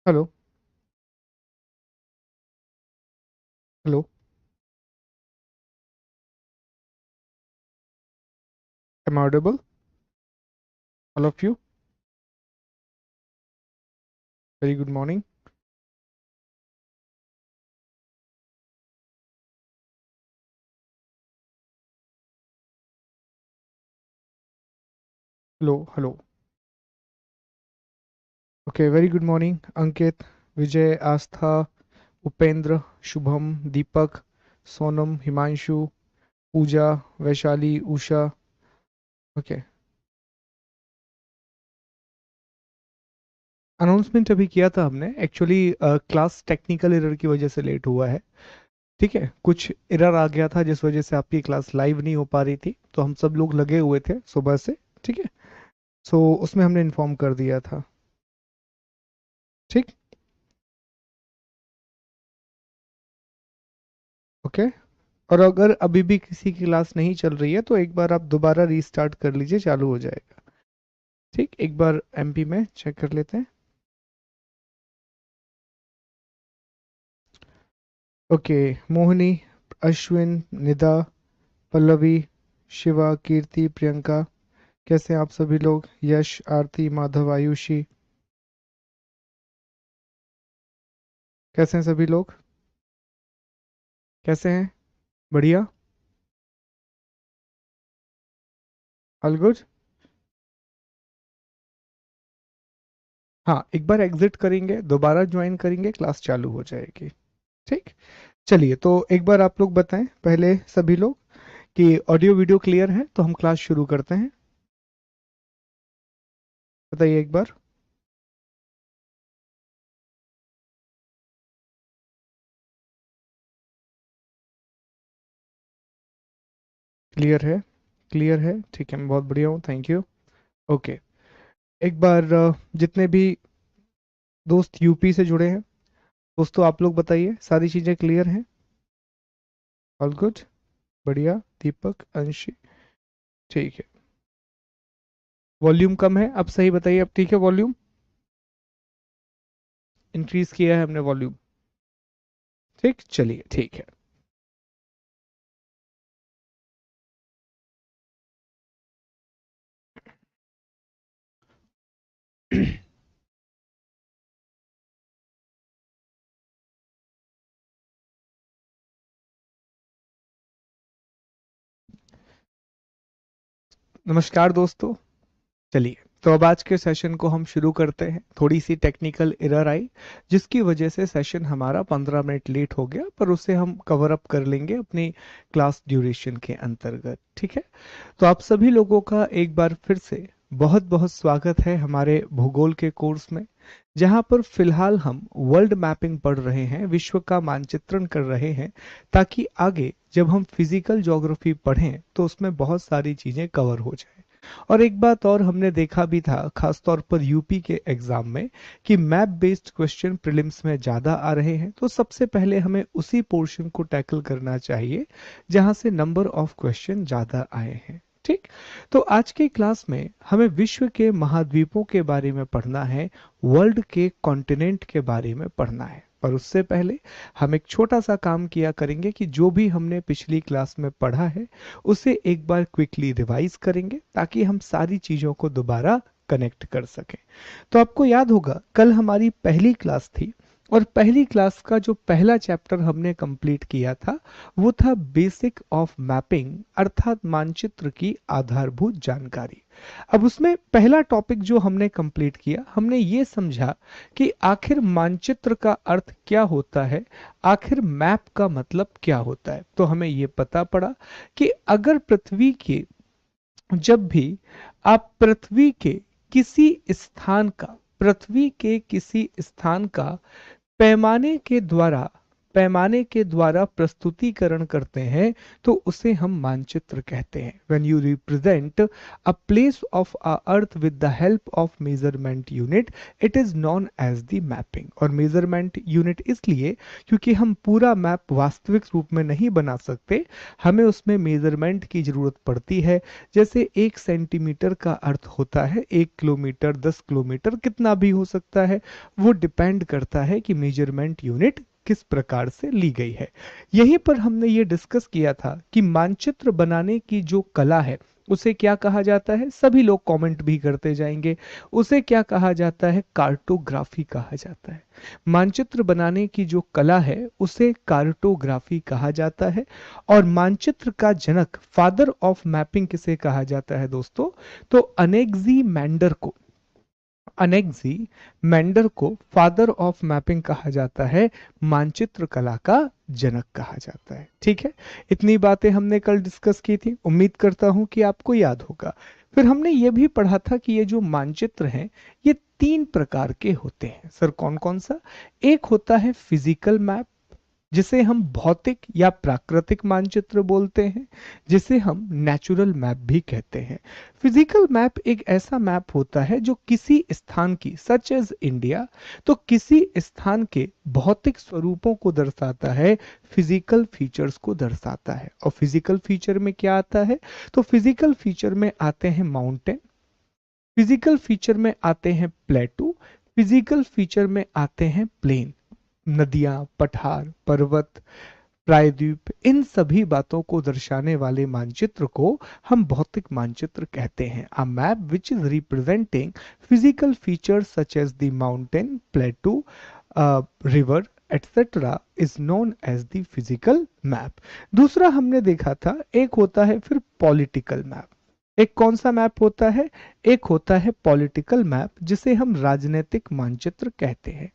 Hello. Hello. Am I audible? All of you? Very good morning. Hello. Hello. Okay. Very good morning. Ankit, Vijay, Astha, Upendra, Shubham, Deepak, Sonam, Himanshu, Pooja, Vaishali, Usha. Okay. Announcement अभी किया था हमने actually class technical error की वजह से late हुआ है। ठीक है, कुछ एरर आ गया था जिस वजह से आपकी क्लास लाइव नहीं हो पा रही थी, तो हम सब लोग लगे हुए थे सुबह से। ठीक है, सो उसमें हमने इन्फॉर्म कर दिया था। ठीक। ओके। और अगर अभी भी किसी की क्लास नहीं चल रही है तो एक बार आप दोबारा रीस्टार्ट कर लीजिए, चालू हो जाएगा। ठीक, एक बार एमपी में चेक कर लेते हैं। ओके। मोहिनी, अश्विन, निदा, पल्लवी, शिवा, कीर्ति, प्रियंका, कैसे हैं आप सभी लोग? यश, आरती, माधव, आयुषी, कैसे हैं सभी लोग? कैसे हैं? बढ़िया। All good. हाँ, एक बार एग्जिट करेंगे, दोबारा ज्वाइन करेंगे, क्लास चालू हो जाएगी। ठीक। चलिए, तो एक बार आप लोग बताएं पहले सभी लोग कि ऑडियो वीडियो क्लियर है, तो हम क्लास शुरू करते हैं। बताइए एक बार। क्लियर है? क्लियर है, ठीक है, मैं बहुत बढ़िया हूँ, थैंक यू। ओके। एक बार जितने भी दोस्त यूपी से जुड़े हैं, दोस्तों आप लोग बताइए सारी चीज़ें क्लियर हैं? All good. बढ़िया। दीपक, अंशी, ठीक है। वॉल्यूम कम है, अब सही बताइए, अब ठीक है वॉल्यूम? इंक्रीज किया है हमने वॉल्यूम। ठीक, चलिए ठीक है। नमस्कार दोस्तों। चलिए, तो अब आज के सेशन को हम शुरू करते हैं। थोड़ी सी टेक्निकल एरर आई जिसकी वजह से सेशन हमारा 15 मिनट लेट हो गया, पर उसे हम कवर अप कर लेंगे अपनी क्लास ड्यूरेशन के अंतर्गत। ठीक है, तो आप सभी लोगों का एक बार फिर से बहुत बहुत स्वागत है हमारे भूगोल के कोर्स में, जहां पर फिलहाल हम वर्ल्ड मैपिंग पढ़ रहे हैं, विश्व का मानचित्रण कर रहे हैं, ताकि आगे जब हम फिजिकल ज्योग्राफी पढ़ें तो उसमें बहुत सारी चीजें कवर हो जाए। और एक बात और हमने देखा भी था, खासतौर पर यूपी के एग्जाम में, कि मैप बेस्ड क्वेश्चन प्रीलिम्स में ज्यादा आ रहे हैं, तो सबसे पहले हमें उसी पोर्शन को टैकल करना चाहिए जहां से नंबर ऑफ क्वेश्चन ज्यादा आए हैं। ठीक। तो आज के क्लास में हमें विश्व के महाद्वीपों के बारे में पढ़ना है, वर्ल्ड के कॉन्टिनेंट के बारे में पढ़ना है। पर उससे पहले हम एक छोटा सा काम किया करेंगे कि जो भी हमने पिछली क्लास में पढ़ा है उसे एक बार क्विकली रिवाइज करेंगे, ताकि हम सारी चीजों को दोबारा कनेक्ट कर सकें। तो आपको याद होगा कल हमारी पहली क्लास थी, और पहली क्लास का जो पहला चैप्टर हमने कंप्लीट किया था वो था बेसिक ऑफ मैपिंग, अर्थात मानचित्र की आधारभूत जानकारी। अब उसमें पहला टॉपिक जो हमने कंप्लीट किया, हमने ये समझा कि आखिर मानचित्र का अर्थ क्या होता है, आखिर मैप का मतलब क्या होता है। तो हमें ये पता पड़ा कि अगर पृथ्वी के, जब भी आप पृथ्वी के किसी स्थान का, पृथ्वी के किसी स्थान का पैमाने के द्वारा, पैमाने के द्वारा प्रस्तुतिकरण करते हैं तो उसे हम मानचित्र कहते हैं। When you represent a place of a earth with the help of measurement unit it is known as the mapping. और मेजरमेंट यूनिट इसलिए क्योंकि हम पूरा मैप वास्तविक रूप में नहीं बना सकते, हमें उसमें मेजरमेंट की जरूरत पड़ती है। जैसे 1 सेंटीमीटर का अर्थ होता है 1 किलोमीटर, 10 किलोमीटर, कितना भी हो सकता है, वो डिपेंड करता है कि मेजरमेंट यूनिट किस प्रकार से ली गई है। यहीं पर हमने ये डिस्कस किया था कि मानचित्र बनाने की जो कला है उसे क्या कहा जाता है, सभी लोग कमेंट भी करते जाएंगे। उसे क्या कहा जाता है, कार्टोग्राफी कहा जाता है। मानचित्र बनाने की जो कला है उसे कार्टोग्राफी कहा जाता है। और मानचित्र का जनक, फादर ऑफ मैपिंग किसे कहा जाता है दोस्तों, तो अनेक्सी मैंडर को फादर ऑफ मैपिंग कहा जाता है, मानचित्र कला का जनक कहा जाता है। ठीक है, इतनी बातें हमने कल डिस्कस की थी, उम्मीद करता हूं कि आपको याद होगा। फिर हमने ये भी पढ़ा था कि ये जो मानचित्र हैं ये 3 प्रकार के होते हैं। सर कौन कौन सा? एक होता है फिजिकल मैप, जिसे हम भौतिक या प्राकृतिक मानचित्र बोलते हैं, जिसे हम नेचुरल मैप भी कहते हैं। फिजिकल मैप एक ऐसा मैप होता है जो किसी स्थान की, सच एज इंडिया, तो किसी स्थान के भौतिक स्वरूपों को दर्शाता है, फिजिकल फीचर्स को दर्शाता है। और फिजिकल फीचर में क्या आता है, तो फिजिकल फीचर में आते हैं माउंटेन, फिजिकल फीचर में आते हैं प्लेटू, फिजिकल फीचर में आते हैं प्लेन, नदियां, पठार, पर्वत, प्रायद्वीप, इन सभी बातों को दर्शाने वाले मानचित्र को हम भौतिक मानचित्र कहते हैं। A map which is representing physical features such as the mountain, plateau, river etcetera is known as the physical map. दूसरा हमने देखा था, एक होता है फिर पॉलिटिकल मैप। एक कौन सा मैप होता है? एक होता है पॉलिटिकल मैप, जिसे हम राजनीतिक मानचित्र कहते हैं।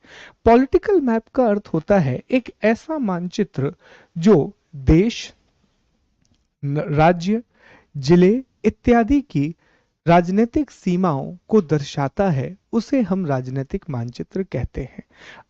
पॉलिटिकल मैप का अर्थ होता है एक ऐसा मानचित्र जो देश, राज्य, जिले इत्यादि की राजनीतिक सीमाओं को दर्शाता है, उसे हम राजनीतिक मानचित्र कहते हैं।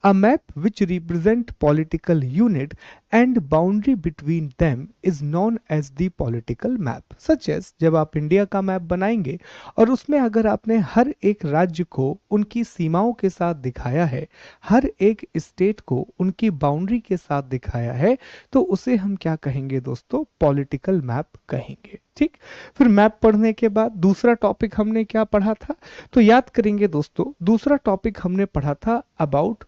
A map which represent political unit and boundary between them is known as the political map. Such as, जब आप इंडिया का मैप बनाएंगे और उसमें अगर आपने हर एक राज्य को उनकी सीमाओं के साथ दिखाया है, हर एक स्टेट को उनकी बाउंड्री के साथ दिखाया है, तो उसे हम क्या कहेंगे दोस्तों? पॉलिटिकल मैप कहेंगे। ठीक, फिर मैप पढ़ने के बाद दूसरा टॉपिक हमने क्या पढ़ा था, तो याद करेंगे दोस्तों, दूसरा टॉपिक हमने पढ़ा था अबाउट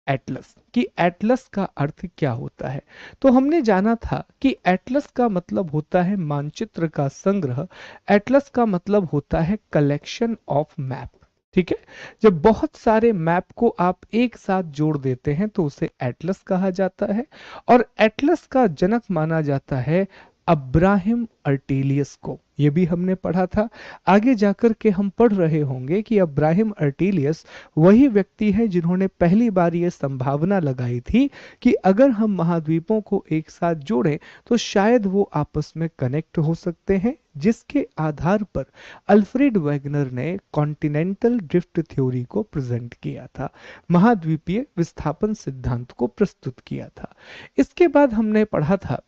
एटलस, कि एटलस का अर्थ क्या होता है। तो हमने जाना था कि एटलस का मतलब होता है मानचित्र का संग्रह, एटलस का मतलब होता है कलेक्शन ऑफ मैप। ठीक है, जब बहुत सारे मैप को आप एक साथ जोड़ देते हैं तो उसे एटलस कहा जाता है। और एटलस का जनक माना जाता है अब्राहम अर्टेलियस को, ये भी हमने पढ़ा था। आगे जाकर के हम पढ़ रहे होंगे कि अब्राहम अर्टेलियस वही व्यक्ति है जिन्होंने पहली बार ये संभावना लगाई थी कि अगर हम महाद्वीपों को एक साथ जोड़ें तो शायद वो आपस में कनेक्ट हो सकते हैं, जिसके आधार पर अल्फ्रेड वेगनर ने कॉन्टिनेंटल ड्रिफ्ट थ्योरी को प्रेजेंट किया था, महाद्वीपीय विस्थापन सिद्धांत को प्रस्तुत किया था। इसके बाद हमने पढ़ा था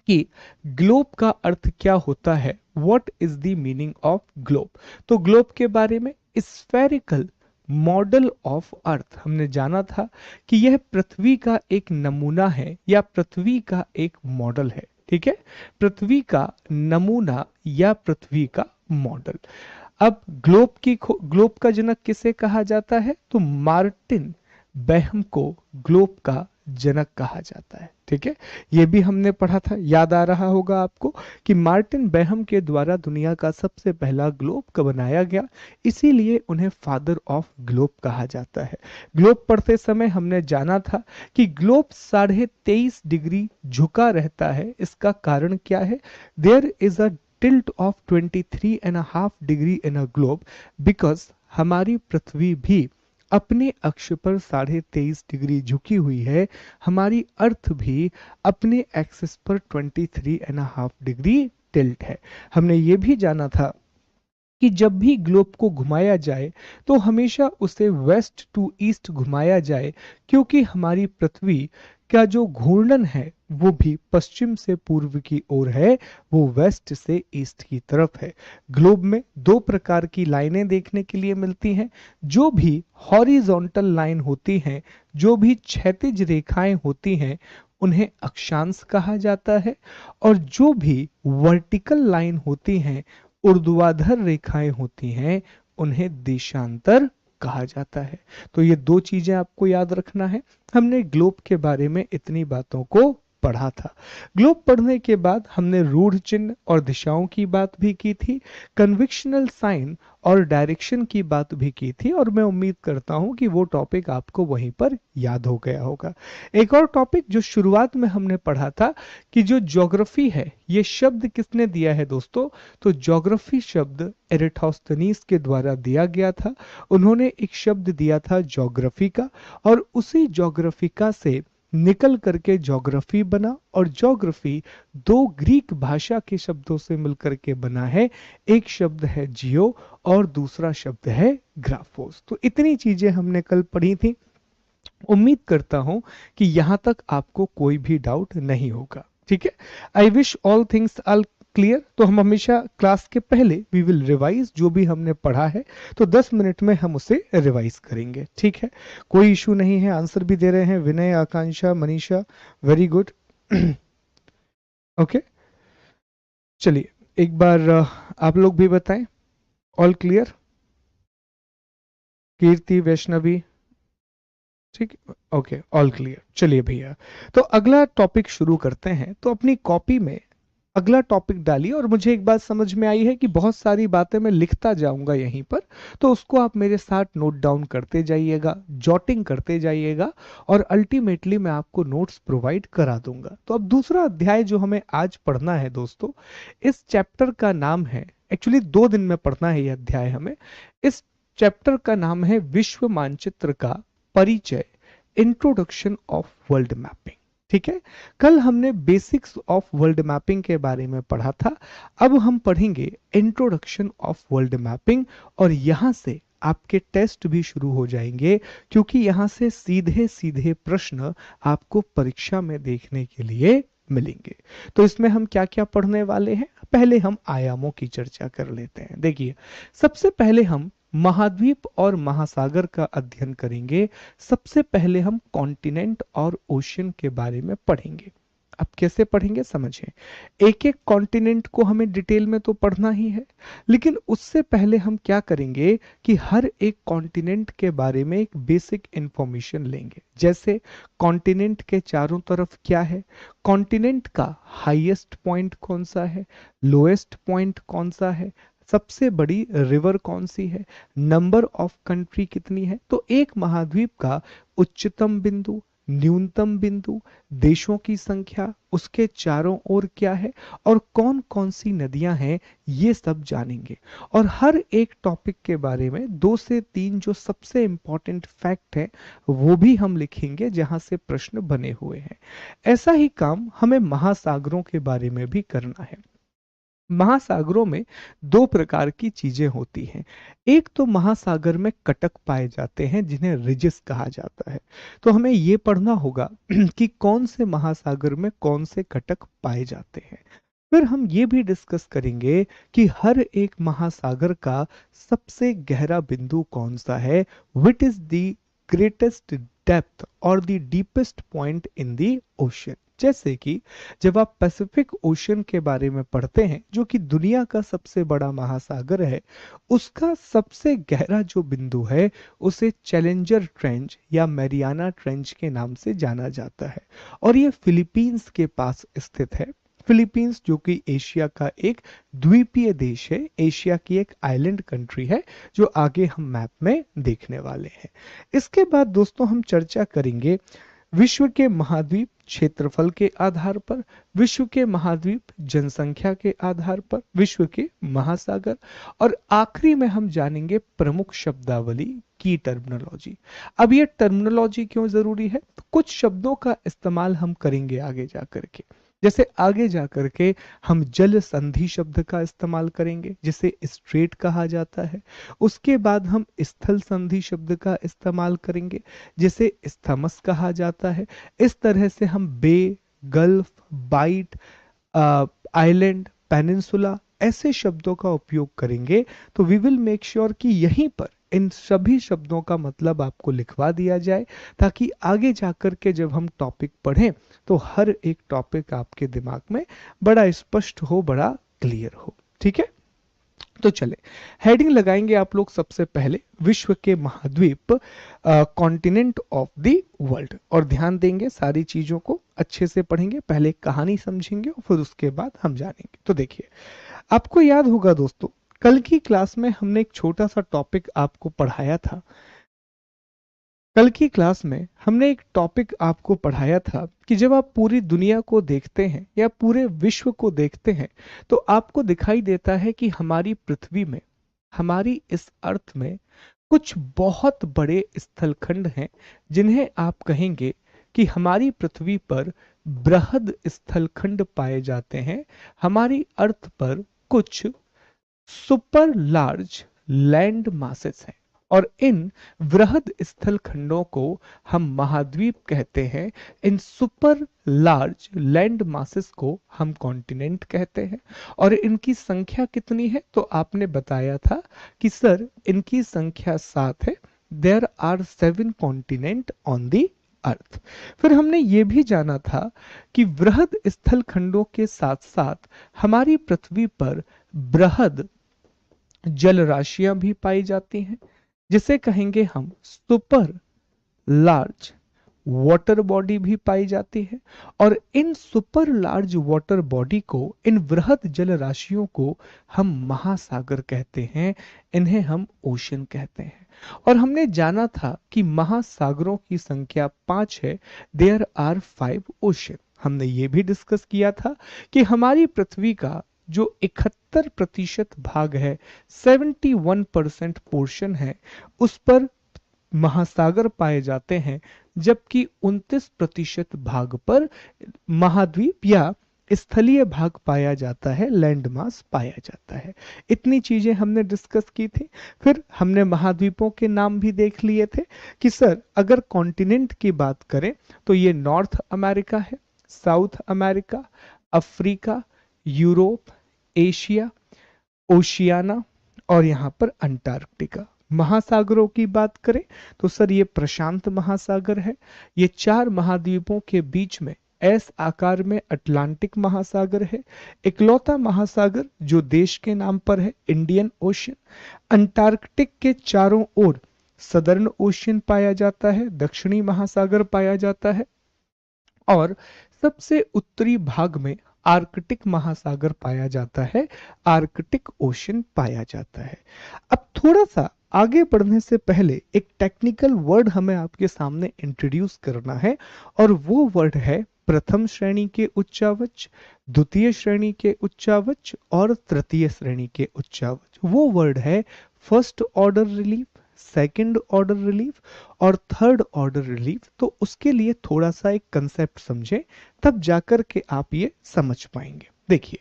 कि ग्लोब का अर्थ क्या होता है, what is the meaning of globe. तो ग्लोब के बारे में, स्फेरिकल मॉडल ऑफ अर्थ, हमने जाना था कि यह पृथ्वी का एक नमूना है या पृथ्वी का एक मॉडल है। ठीक है, पृथ्वी का नमूना या पृथ्वी का मॉडल। अब ग्लोब का जनक किसे कहा जाता है, तो मार्टिन बेहम को ग्लोब का जनक कहा जाता है। ठीक है, ये भी हमने पढ़ा था, याद आ रहा होगा आपको कि मार्टिन बेहम के द्वारा दुनिया का सबसे पहला ग्लोब का बनाया गया, इसीलिए उन्हें फादर ऑफ ग्लोब कहा जाता है। ग्लोब पढ़ते समय हमने जाना था कि ग्लोब 23.5 डिग्री झुका रहता है। इसका कारण क्या है? There is a tilt of 23.5 degree in a globe, because हमारी पृथ्वी भी अपने अक्ष पर 23.5 डिग्री झुकी हुई है, हमारी अर्थ भी अपने एक्सिस पर 23.5 डिग्री टिल्ट है। हमने ये भी जाना था कि जब भी ग्लोब को घुमाया जाए तो हमेशा उसे वेस्ट टू ईस्ट घुमाया जाए, क्योंकि हमारी पृथ्वी का जो घूर्णन है वो भी पश्चिम से पूर्व की ओर है, वो वेस्ट से ईस्ट की तरफ है। ग्लोब में दो प्रकार की लाइनें देखने के लिए मिलती हैं। जो भी हॉरिजॉन्टल लाइन होती हैं, जो भी क्षैतिज रेखाएं होती हैं, उन्हें अक्षांश कहा जाता है, और जो भी वर्टिकल लाइन होती हैं, ऊर्ध्वाधर रेखाएं होती हैं, उन्हें देशांतर कहा जाता है। तो ये दो चीजें आपको याद रखना है। हमने ग्लोब के बारे में इतनी बातों को पढ़ा था। ग्लोब पढ़ने के बाद हमने रूढ़ चिन्ह और दिशाओं की बात भी की थी, कन्विक्शनल साइन और डायरेक्शन की बात भी की थी, और मैं उम्मीद करता हूं कि वो टॉपिक आपको वहीं पर याद हो गया होगा। एक और टॉपिक जो शुरुआत में हमने पढ़ा था कि जो ज्योग्राफी है, ये शब्द किसने दिया है दोस्तों? तो ज्योग्राफी शब्द एरिस्टोथेनीस के द्वारा दिया गया था। उन्होंने एक शब्द दिया था ज्योग्राफी का, और उसी ज्योग्राफी का से निकल करके ज्योग्राफी बना, और ज्योग्राफी दो ग्रीक भाषा के शब्दों से मिलकर के बना है। एक शब्द है जियो और दूसरा शब्द है ग्राफोस। तो इतनी चीजें हमने कल पढ़ी थी। उम्मीद करता हूं कि यहां तक आपको कोई भी डाउट नहीं होगा। ठीक है, I wish all things are clear. तो हम हमेशा क्लास के पहले वी विल रिवाइज जो भी हमने पढ़ा है, तो 10 मिनट में हम उसे रिवाइज करेंगे। ठीक है, कोई इशू नहीं है। आंसर भी दे रहे हैं विनय, आकांक्षा, मनीषा, वेरी गुड। ओके, चलिए एक बार आप लोग भी बताएं, ऑल क्लियर? कीर्ति, वैष्णवी, ठीक, ओके, ऑल क्लियर। चलिए भैया, तो अगला टॉपिक शुरू करते हैं। तो अपनी कॉपी में अगला टॉपिक डालिए, और मुझे एक बात समझ में आई है कि बहुत सारी बातें मैं लिखता जाऊंगा यहीं पर, तो उसको आप मेरे साथ नोट डाउन करते जाइएगा, जॉटिंग करते जाइएगा, और अल्टीमेटली मैं आपको नोट्स प्रोवाइड करा दूंगा। तो अब दूसरा अध्याय जो हमें आज पढ़ना है दोस्तों, इस चैप्टर का नाम है, एक्चुअली 2 दिन में पढ़ना है यह अध्याय हमें। इस चैप्टर का नाम है विश्व मानचित्र का परिचय, इंट्रोडक्शन ऑफ वर्ल्ड मैपिंग। ठीक है, कल हमने बेसिक्स ऑफ वर्ल्ड मैपिंग के बारे में पढ़ा था। अब हम पढ़ेंगे इंट्रोडक्शन ऑफ वर्ल्ड मैपिंग, और यहां से आपके टेस्ट भी शुरू हो जाएंगे, क्योंकि यहां से सीधे सीधे प्रश्न आपको परीक्षा में देखने के लिए मिलेंगे। तो इसमें हम क्या क्या पढ़ने वाले हैं? पहले हम आयामों की चर्चा कर लेते हैं। देखिए, सबसे पहले हम महाद्वीप और महासागर का अध्ययन करेंगे। सबसे पहले हम कॉन्टिनेंट और ओशियन के बारे में पढ़ेंगे। अब कैसे पढ़ेंगे समझें। एक एक कॉन्टिनेंट को हमें डिटेल में तो पढ़ना ही है, लेकिन उससे पहले हम क्या करेंगे कि हर एक कॉन्टिनेंट के बारे में एक बेसिक इंफॉर्मेशन लेंगे। जैसे कॉन्टिनेंट के चारों तरफ क्या है, कॉन्टिनेंट का हाईएस्ट पॉइंट कौन सा है, लोएस्ट पॉइंट कौन सा है, सबसे बड़ी रिवर कौन सी है, नंबर ऑफ कंट्री कितनी है। तो एक महाद्वीप का उच्चतम बिंदु, न्यूनतम बिंदु, देशों की संख्या, उसके चारों ओर क्या है, और कौन कौन सी नदियां हैं, ये सब जानेंगे। और हर एक टॉपिक के बारे में 2 से 3 जो सबसे इंपॉर्टेंट फैक्ट है वो भी हम लिखेंगे, जहां से प्रश्न बने हुए हैं। ऐसा ही काम हमें महासागरों के बारे में भी करना है। महासागरों में 2 प्रकार की चीजें होती हैं। एक तो महासागर में कटक पाए जाते हैं, जिन्हें रिजिस कहा जाता है। तो हमें यह पढ़ना होगा कि कौन से महासागर में कौन से कटक पाए जाते हैं। फिर हम ये भी डिस्कस करेंगे कि हर एक महासागर का सबसे गहरा बिंदु कौन सा है, which is the greatest depth और the deepest point in the ocean. जैसे कि जब आप पैसिफिक ओशन के बारे में पढ़ते हैं, जो कि दुनिया का सबसे बड़ा महासागर है, उसका सबसे गहरा जो बिंदु है उसे चैलेंजर ट्रेंच या मैरियाना ट्रेंच के नाम से जाना जाता है, और ये फिलीपींस के पास स्थित है। फिलीपींस जो कि एशिया का एक द्वीपीय देश है, एशिया की एक आइलैंड कंट्री है, जो आगे हम मैप में देखने वाले हैं। इसके बाद दोस्तों हम चर्चा करेंगे विश्व के महाद्वीप क्षेत्रफल के आधार पर, विश्व के महाद्वीप जनसंख्या के आधार पर, विश्व के महासागर, और आखिरी में हम जानेंगे प्रमुख शब्दावली की टर्मिनोलॉजी। अब ये टर्मिनोलॉजी क्यों जरूरी है, तो कुछ शब्दों का इस्तेमाल हम करेंगे आगे जाकर के। जैसे आगे जाकर के हम जल संधि शब्द का इस्तेमाल करेंगे जिसे स्ट्रेट कहा जाता है। उसके बाद हम स्थल संधि शब्द का इस्तेमाल करेंगे जिसे स्थमस कहा जाता है। इस तरह से हम बे, गल्फ, बाइट, आइलैंड, पेनिनसुला ऐसे शब्दों का उपयोग करेंगे। तो वी विल मेक श्योर कि यहीं पर इन सभी शब्दों का मतलब आपको लिखवा दिया जाए, ताकि आगे जाकर के जब हम टॉपिक पढ़ें तो हर एक टॉपिक आपके दिमाग में बड़ा स्पष्ट हो, बड़ा क्लियर हो। ठीक है, तो चले हेडिंग लगाएंगे आप लोग। सबसे पहले विश्व के महाद्वीप, कॉन्टिनेंट ऑफ द वर्ल्ड, और ध्यान देंगे सारी चीजों को अच्छे से पढ़ेंगे। पहले कहानी समझेंगे और फिर उसके बाद हम जानेंगे। तो देखिए, आपको याद होगा दोस्तों, कल की क्लास में हमने एक छोटा सा टॉपिक आपको पढ़ाया था। कल की क्लास में हमने एक टॉपिक आपको पढ़ाया था कि जब आप पूरी दुनिया को देखते हैं या पूरे विश्व को देखते हैं तो आपको दिखाई देता है कि हमारी पृथ्वी में, हमारी इस अर्थ में कुछ बहुत बड़े स्थलखंड हैं जिन्हें आप कहेंगे कि हमारी पृथ्वी पर बृहद स्थलखंड पाए जाते हैं। हमारी अर्थ पर कुछ सुपर लार्ज लैंड मासेस हैं और इन वृहद स्थल खंडों को हम महाद्वीप कहते हैं। इन सुपर लार्ज लैंड मासेस को हम कॉन्टिनेंट कहते हैं। और इनकी संख्या कितनी है? तो आपने बताया था कि सर इनकी संख्या 7 है। There are 7 continent on the earth. फिर हमने ये भी जाना था कि वृहद स्थल खंडों के साथ साथ हमारी पृथ्वी पर बृहद जल राशियां भी पाई जाती हैं जिसे कहेंगे हम सुपर लार्ज वाटर बॉडी भी पाई जाती है। और इन सुपर लार्ज वाटर बॉडी को, इन वृहद जल राशियों को हम महासागर कहते हैं, इन्हें हम ओशन कहते हैं। और हमने जाना था कि महासागरों की संख्या 5 है। There are 5 ocean. हमने ये भी डिस्कस किया था कि हमारी पृथ्वी का जो 71% भाग है, 71% पोर्शन है, उस पर महासागर पाए जाते हैं, जबकि 29% भाग पर महाद्वीप या स्थलीय भाग पाया जाता है, लैंड मास पाया जाता है। इतनी चीजें हमने डिस्कस की थी। फिर हमने महाद्वीपों के नाम भी देख लिए थे कि सर अगर कॉन्टिनेंट की बात करें तो ये नॉर्थ अमेरिका है, south America, Africa, Europe, Asia, Oceania और यहाँ पर अंटार्कटिका। महासागरों की बात करें तो सर ये प्रशांत महासागर है। ये 4 महाद्वीपों के बीच में एस आकार में अटलांटिक महासागर है। इकलौता महासागर जो देश के नाम पर है, इंडियन ओशन। अंटार्कटिक के चारों ओर सदर्न ओशन पाया जाता है, दक्षिणी महासागर पाया जाता है। और सबसे उत्तरी भाग में आर्कटिक महासागर पाया जाता है, आर्कटिक ओशन पाया जाता है। अब थोड़ा सा आगे बढ़ने से पहले एक टेक्निकल वर्ड हमें आपके सामने इंट्रोड्यूस करना है, और वो वर्ड है प्रथम श्रेणी के उच्चावच, द्वितीय श्रेणी के उच्चावच और तृतीय श्रेणी के उच्चावच। वो वर्ड है first order relief, second order relief और थर्ड ऑर्डर रिलीफ। तो उसके लिए थोड़ा सा एक कंसेप्ट समझें, तब जाकर के आप ये समझ पाएंगे। देखिए,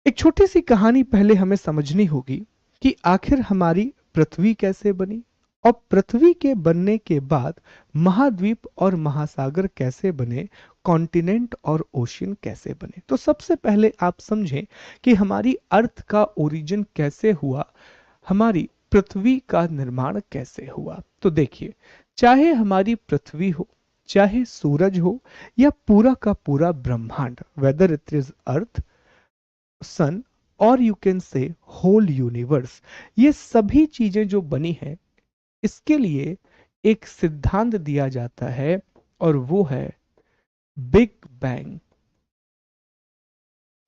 एक छोटी सी कहानी पहले हमें समझनी होगी कि आखिर हमारी पृथ्वी कैसे बनी और पृथ्वी के बनने के बाद महाद्वीप और महासागर कैसे बने, कॉन्टिनेंट और ओशियन कैसे बने। तो सबसे पहले आप समझें कि हमारी अर्थ का ओरिजिन कैसे हुआ, हमारी पृथ्वी का निर्माण कैसे हुआ। तो देखिए, चाहे हमारी पृथ्वी हो, चाहे सूरज हो, या पूरा का पूरा ब्रह्मांड, whether it is earth, sun और you can say whole universe, ये सभी चीजें जो बनी हैं, इसके लिए एक सिद्धांत दिया जाता है और वो है बिग बैंग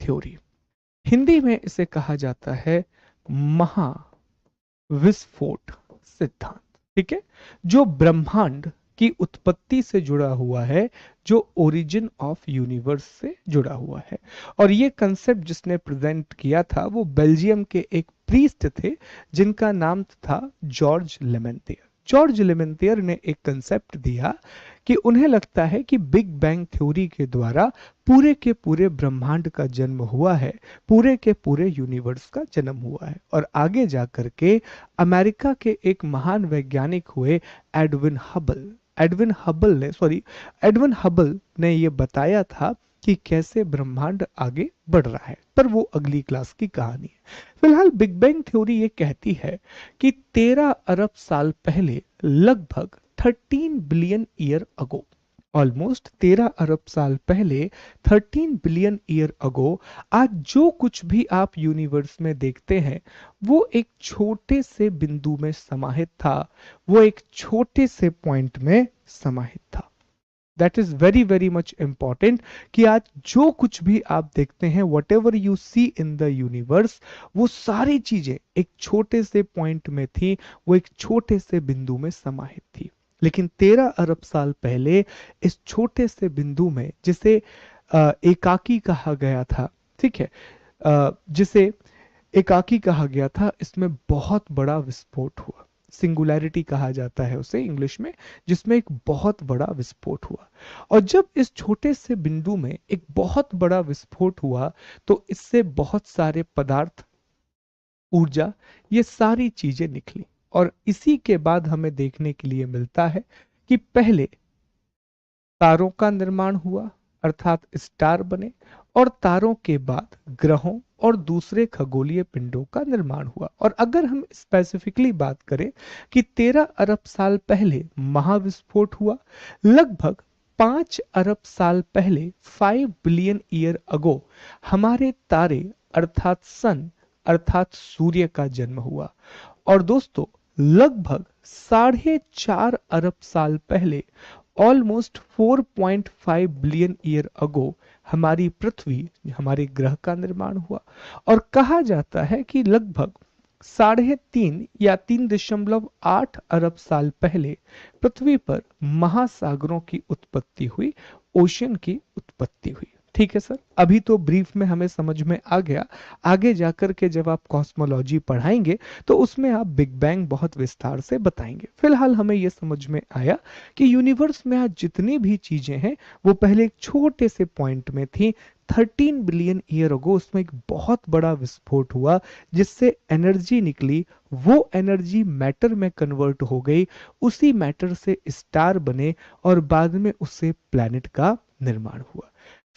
थ्योरी। हिंदी में इसे कहा जाता है महाविस्फोट सिद्धांत। ठीक है, जो ब्रह्मांड की उत्पत्ति से जुड़ा हुआ है, जो ओरिजिन ऑफ यूनिवर्स से जुड़ा हुआ है। और ये कंसेप्ट जिसने प्रेजेंट किया था वो बेल्जियम के एक प्रीस्ट थे जिनका नाम था जॉर्ज लेमेंटियर। जॉर्ज लेमेंतियर ने एक कंसेप्ट दिया कि उन्हें लगता है कि बिग बैंग थ्योरी के द्वारा पूरे के पूरे ब्रह्मांड का जन्म हुआ है, पूरे के पूरे यूनिवर्स का जन्म हुआ है। और आगे जाकर के अमेरिका के एक महान वैज्ञानिक हुए एडविन हबल ने यह बताया था कि कैसे ब्रह्मांड आगे बढ़ रहा है, पर वो अगली क्लास की कहानी है। फिलहाल बिग बैंग थ्योरी ये कहती है कि 13 अरब साल पहले, लगभग 13 बिलियन ईयर अगो, ऑलमोस्ट 13 अरब साल पहले, 13 बिलियन ईयर अगो, आज जो कुछ भी आप यूनिवर्स में देखते हैं वो एक छोटे से बिंदु में समाहित था, वो एक छोटे से पॉइंट में समाहित था। That is very very much important कि आज जो कुछ भी आप देखते हैं, whatever you see in the universe, वो सारी चीजें एक छोटे से पॉइंट में थी, वो एक छोटे से बिंदु में समाहित थी। लेकिन 13 अरब साल पहले इस छोटे से बिंदु में, जिसे एकाकी कहा गया था, ठीक है, जिसे एकाकी कहा गया था, इसमें बहुत बड़ा विस्फोट हुआ। सिंगुलैरिटी कहा जाता है उसे इंग्लिश में, जिसमें एक बहुत बड़ा विस्फोट हुआ। और जब इस छोटे से बिंदु में एक बहुत बड़ा विस्फोट हुआ तो इससे बहुत सारे पदार्थ, ऊर्जा, ये सारी चीजें निकली। और इसी के बाद हमें देखने के लिए मिलता है कि पहले तारों का निर्माण हुआ, अर्थात स्टार बने, और तारों के बाद ग्रहों और दूसरे खगोलीय पिंडों का निर्माण हुआ। और अगर हम स्पेसिफिकली बात करें कि 13 अरब साल पहले महाविस्फोट हुआ, लगभग 5 अरब साल पहले, 5 बिलियन ईयर अगो, हमारे तारे अर्थात सन, अर्थात सूर्य का जन्म हुआ। और दोस्तों, लगभग 4.5 अरब साल पहले, ऑलमोस्ट 4.5 बिलियन ईयर अगो, हमारी पृथ्वी, हमारे ग्रह का निर्माण हुआ। और कहा जाता है कि लगभग 3.5 या 3.8 अरब साल पहले पृथ्वी पर महासागरों की उत्पत्ति हुई, ओशन की उत्पत्ति हुई। ठीक है सर, अभी तो ब्रीफ में हमें समझ में आ गया। आगे जाकर के जब आप कॉस्मोलॉजी पढ़ाएंगे तो उसमें आप बिग बैंग बहुत विस्तार से बताएंगे। फिलहाल हमें यह समझ में आया कि यूनिवर्स में आज जितनी भी चीजें हैं वो पहले एक छोटे से पॉइंट में थी। 13 बिलियन ईयर अगो उसमें एक बहुत बड़ा विस्फोट हुआ, जिससे एनर्जी निकली, वो एनर्जी मैटर में कन्वर्ट हो गई, उसी मैटर से स्टार बने और बाद में उससे प्लैनेट का निर्माण हुआ।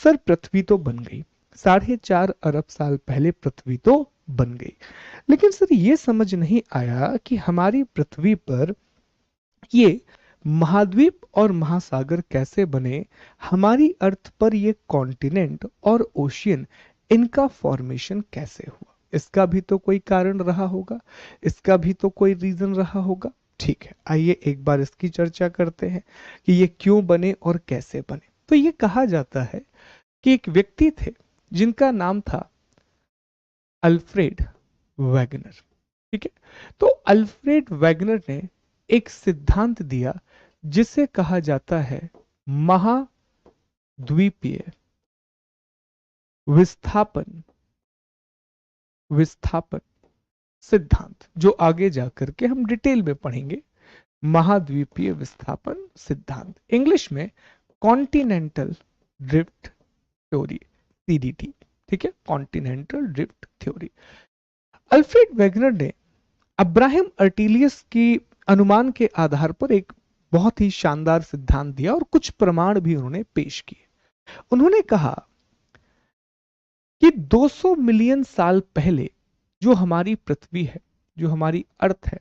सर, पृथ्वी तो बन गई, 4.5 अरब साल पहले पृथ्वी तो बन गई, लेकिन सर ये समझ नहीं आया कि हमारी पृथ्वी पर ये महाद्वीप और महासागर कैसे बने, हमारी अर्थ पर ये कॉन्टिनेंट और ओशियन, इनका फॉर्मेशन कैसे हुआ। इसका भी तो कोई कारण रहा होगा, इसका भी तो कोई रीजन रहा होगा। ठीक है, आइए एक बार इसकी चर्चा करते हैं कि ये क्यों बने और कैसे बने। तो ये कहा जाता है कि एक व्यक्ति थे जिनका नाम था अल्फ्रेड वैगनर। ठीक है, तो अल्फ्रेड वैगनर ने एक सिद्धांत दिया जिसे कहा जाता है महाद्वीपीय विस्थापन विस्थापन सिद्धांत, जो आगे जाकर के हम डिटेल में पढ़ेंगे। महाद्वीपीय विस्थापन सिद्धांत, इंग्लिश में कॉन्टिनेंटल ड्रिफ्ट थ्योरी, सीडीटी। ठीक है, continental drift theory. Alfred Wegener ने अब्राहम अर्टिलियस की अनुमान के आधार पर एक बहुत ही शानदार सिद्धांत दिया और कुछ प्रमाण भी उन्होंने पेश किए। उन्होंने कहा कि 200 मिलियन साल पहले जो हमारी पृथ्वी है, जो हमारी अर्थ है,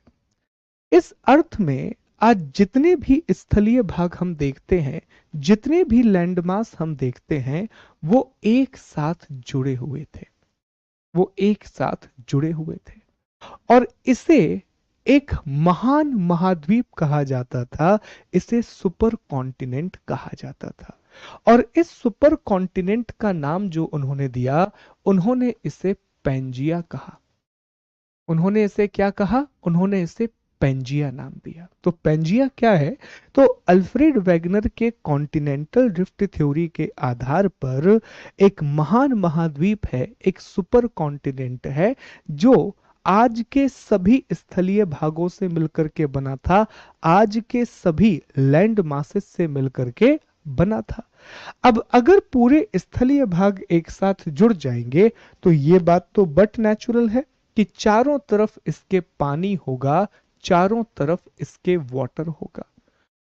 इस अर्थ में आज जितने भी स्थलीय भाग हम देखते हैं, जितने भी लैंडमास हम देखते हैं, वो एक साथ जुड़े हुए थे, वो एक साथ जुड़े हुए थे। और इसे एक महान महाद्वीप कहा जाता था, इसे सुपर कॉन्टिनेंट कहा जाता था। और इस सुपर कॉन्टिनेंट का नाम जो उन्होंने दिया, उन्होंने इसे पैंजिया कहा। उन्होंने इसे क्या कहा? उन्होंने इसे पेंजिया नाम दिया। तो पेंजिया क्या है? तो अल्फ्रेड वेगनर के कॉन्टिनेंटल ड्रिफ्ट थ्योरी के आधार पर एक महान महाद्वीप है, एक सुपर कॉन्टिनेंट है, जो आज के सभी स्थलीय भागों से मिलकर के बना था, आज के सभी लैंड मासेस से मिलकर के बना था। अब अगर पूरे स्थलीय भाग एक साथ जुड़ जाएंगे तो ये बात तो बट नेचुरल है कि चारों तरफ इसके पानी होगा, चारों तरफ इसके वाटर होगा।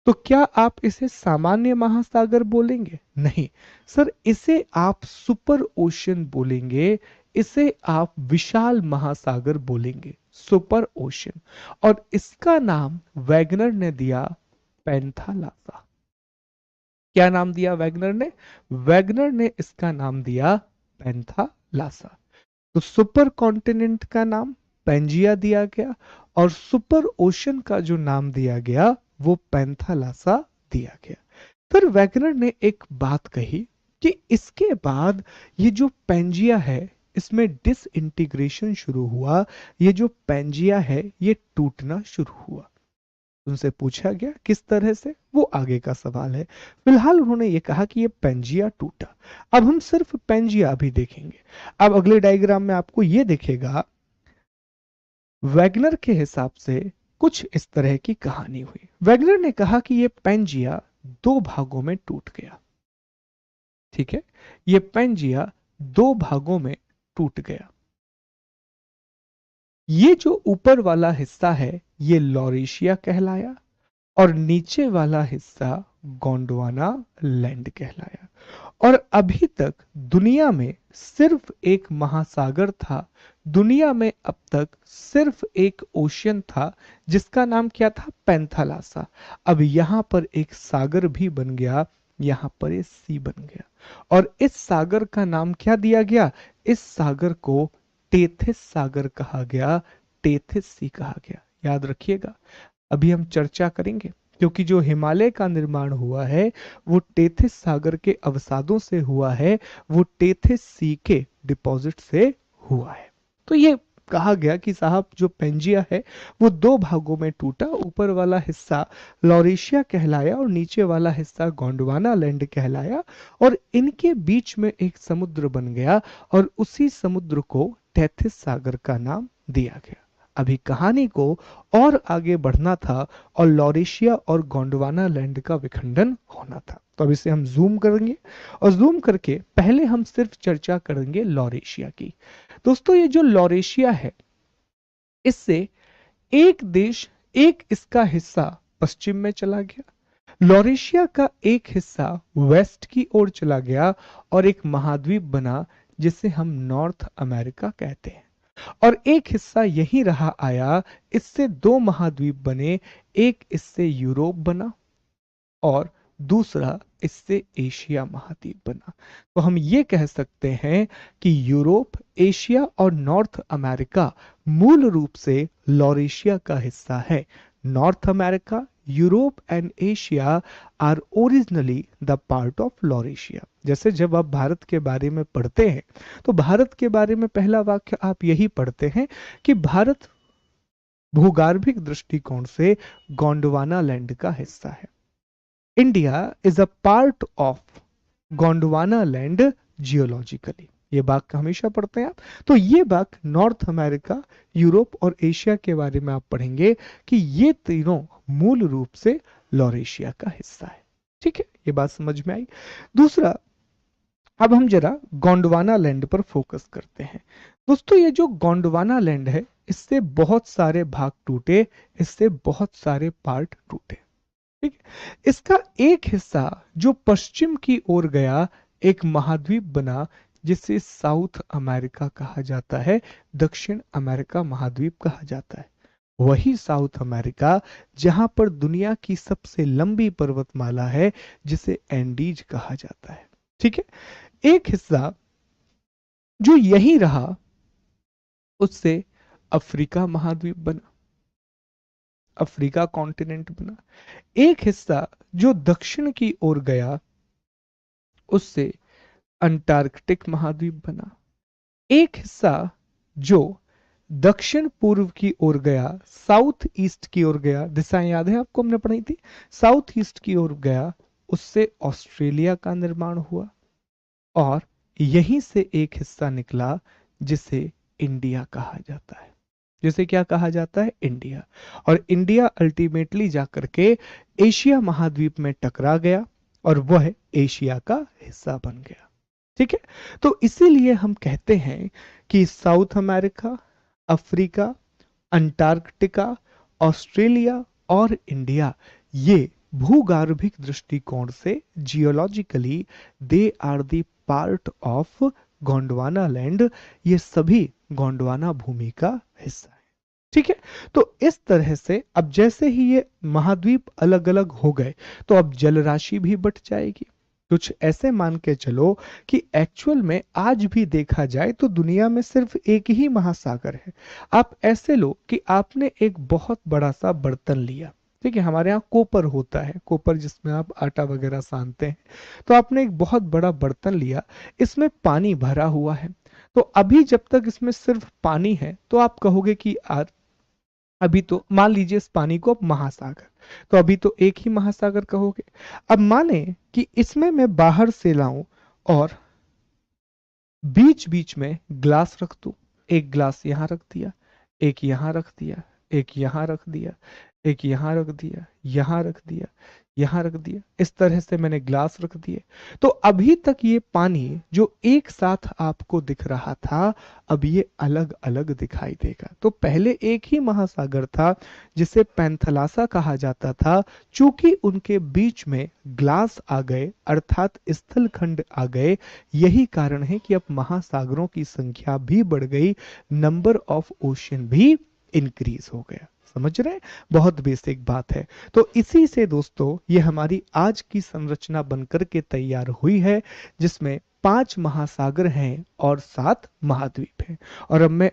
तो क्या आप इसे सामान्य महासागर बोलेंगे? नहीं सर, इसे आप सुपर ओशन बोलेंगे, इसे आप विशाल महासागर बोलेंगे, सुपर ओशन। और इसका नाम वैगनर ने दिया पैंथालासा। क्या नाम दिया वैगनर ने? वैगनर ने इसका नाम दिया पैंथालासा। तो सुपर कॉन्टिनेंट का नाम पेंजिया दिया गया और सुपर ओशन का जो नाम दिया गया वो पैंथालासा दिया गया। फिर वैगनर ने एक बात कही कि इसके बाद ये जो पेंजिया है इसमें डिसइंटीग्रेशन शुरू हुआ, ये जो पेंजिया है ये टूटना शुरू हुआ। उनसे पूछा गया किस तरह से, वो आगे का सवाल है। फिलहाल उन्होंने ये कहा कि ये पेंजिया टूटा। अब हम सिर्फ पेंजिया अभी देखेंगे। अब अगले डायग्राम में आपको ये दिखेगा, वैगनर के हिसाब से कुछ इस तरह की कहानी हुई। वैगनर ने कहा कि ये पेंजिया दो भागों में टूट गया। ठीक है, ये पेंजिया दो भागों में टूट गया। ये जो ऊपर वाला हिस्सा है ये लॉरेशिया कहलाया और नीचे वाला हिस्सा गोंडवाना लैंड कहलाया। और अभी तक दुनिया में सिर्फ एक महासागर था, दुनिया में अब तक सिर्फ एक ओशियन था जिसका नाम क्या था? पैंथालासा। अब यहां पर एक सागर भी बन गया, यहां पर एक सी बन गया और इस सागर का नाम क्या दिया गया? इस सागर को टेथिस सागर कहा गया, टेथिस सी कहा गया। याद रखिएगा, अभी हम चर्चा करेंगे क्योंकि जो हिमालय का निर्माण हुआ है वो टेथिस सागर के अवसादों से हुआ है, वो टेथिस सी के डिपॉजिट से हुआ है। तो ये कहा गया कि साहब जो पेंजिया है वो दो भागों में टूटा, ऊपर वाला हिस्सा लॉरेशिया कहलाया और नीचे वाला हिस्सा गोंडवाना लैंड कहलाया और इनके बीच में एक समुद्र बन गया और उसी समुद्र को टेथिस सागर का नाम दिया गया। अभी कहानी को और आगे बढ़ना था और लॉरेशिया और गोंडवाना लैंड का विखंडन होना था। तो अब इसे हम जूम करेंगे और जूम करके पहले हम सिर्फ चर्चा करेंगे लॉरेशिया की। दोस्तों ये जो लॉरेशिया है इससे एक देश, एक इसका हिस्सा पश्चिम में चला गया, लॉरेशिया का एक हिस्सा वेस्ट की ओर चला गया और एक महाद्वीप बना जिसे हम नॉर्थ अमेरिका कहते हैं। और एक हिस्सा यहीं रहा आया, इससे दो महाद्वीप बने, एक इससे यूरोप बना और दूसरा इससे एशिया महाद्वीप बना। तो हम ये कह सकते हैं कि यूरोप, एशिया और नॉर्थ अमेरिका मूल रूप से लॉरेशिया का हिस्सा है। North America, Europe and Asia are originally the part of Laurasia. जैसे जब आप भारत के बारे में पढ़ते हैं तो भारत के बारे में पहला वाक्य आप यही पढ़ते हैं कि भारत भूगर्भिक दृष्टिकोण से गोंडवाना लैंड का हिस्सा है। India is a part of Gondwana land geologically. ये वाक्य हमेशा पढ़ते हैं आप। तो ये वाक्य नॉर्थ अमेरिका, यूरोप और एशिया के बारे में आप पढ़ेंगे कि ये तीनों मूल रूप से लॉरेशिया का हिस्सा है। ठीक है, ये बात समझ में आई। दूसरा, अब हम जरा गोंडवाना लैंड पर फोकस करते हैं। दोस्तों ये जो गोंडवाना लैंड है इससे बहुत सारे भाग टूटे, इससे बहुत सारे पार्ट टूटे। ठीक है, इसका एक हिस्सा जो पश्चिम की ओर गया, एक महाद्वीप बना जिसे साउथ अमेरिका कहा जाता है, दक्षिण अमेरिका महाद्वीप कहा जाता है। वही साउथ अमेरिका जहां पर दुनिया की सबसे लंबी पर्वतमाला है जिसे एंडीज कहा जाता है। ठीक है, एक हिस्सा जो यही रहा उससे अफ्रीका महाद्वीप बना, अफ्रीका कॉन्टिनेंट बना। एक हिस्सा जो दक्षिण की ओर गया उससे अंटार्कटिक महाद्वीप बना। एक हिस्सा जो दक्षिण पूर्व की ओर गया, साउथ ईस्ट की ओर गया, दिशाएं याद है आपको, हमने पढ़ी थी, साउथ ईस्ट की ओर गया, उससे ऑस्ट्रेलिया का निर्माण हुआ और यहीं से एक हिस्सा निकला जिसे इंडिया कहा जाता है। जिसे क्या कहा जाता है, इंडिया। और इंडिया अल्टीमेटली जाकर के एशिया महाद्वीप में टकरा गया और वह एशिया का हिस्सा बन गया। ठीक है, तो इसीलिए हम कहते हैं कि South America, Africa, Antarctica, Australia और इंडिया, ये भूगर्भिक दृष्टिकोण से geologically they are the part of Gondwana land, ये सभी गोंडवाना भूमि का हिस्सा है। ठीक है, तो इस तरह से अब जैसे ही ये महाद्वीप अलग अलग हो गए तो अब जल राशि भी बढ़ जाएगी। कुछ ऐसे मान के चलो कि एक्चुअल में आज भी देखा जाए तो दुनिया में सिर्फ एक ही महासागर है। आप ऐसे लो कि आपने एक बहुत बड़ा सा बर्तन लिया, ठीक है, हमारे यहाँ कोपर होता है, कोपर जिसमें आप आटा वगैरह सानते हैं, तो आपने एक बहुत बड़ा बर्तन लिया, इसमें पानी भरा हुआ है। तो अभी जब तक इसमें सिर्फ पानी है तो आप कहोगे कि अभी तो मान लीजिए इस पानी को अब महासागर, तो अभी तो एक ही महासागर कहोगे। अब माने कि इसमें मैं बाहर से लाऊं और बीच बीच में ग्लास रख दूं, एक ग्लास यहां रख दिया, एक यहां रख दिया, एक यहां रख दिया, एक यहां रख दिया, यहां रख दिया, यहां रख दिया, इस तरह से मैंने ग्लास रख दिए। तो अभी तक ये पानी जो एक साथ आपको दिख रहा था, अब ये अलग अलग दिखाई देगा। तो पहले एक ही महासागर था जिसे पैंथलासा कहा जाता था, चूंकि उनके बीच में ग्लास आ गए अर्थात स्थल खंड आ गए, यही कारण है कि अब महासागरों की संख्या भी बढ़ गई, नंबर ऑफ ओशियन भी इंक्रीज हो गया। समझ रहे हैं, बहुत बेसिक बात है। तो इसी से दोस्तों ये हमारी आज की संरचना बनकर के तैयार हुई है, जिसमें 5 महासागर हैं और 7 महाद्वीप हैं। और अब मैं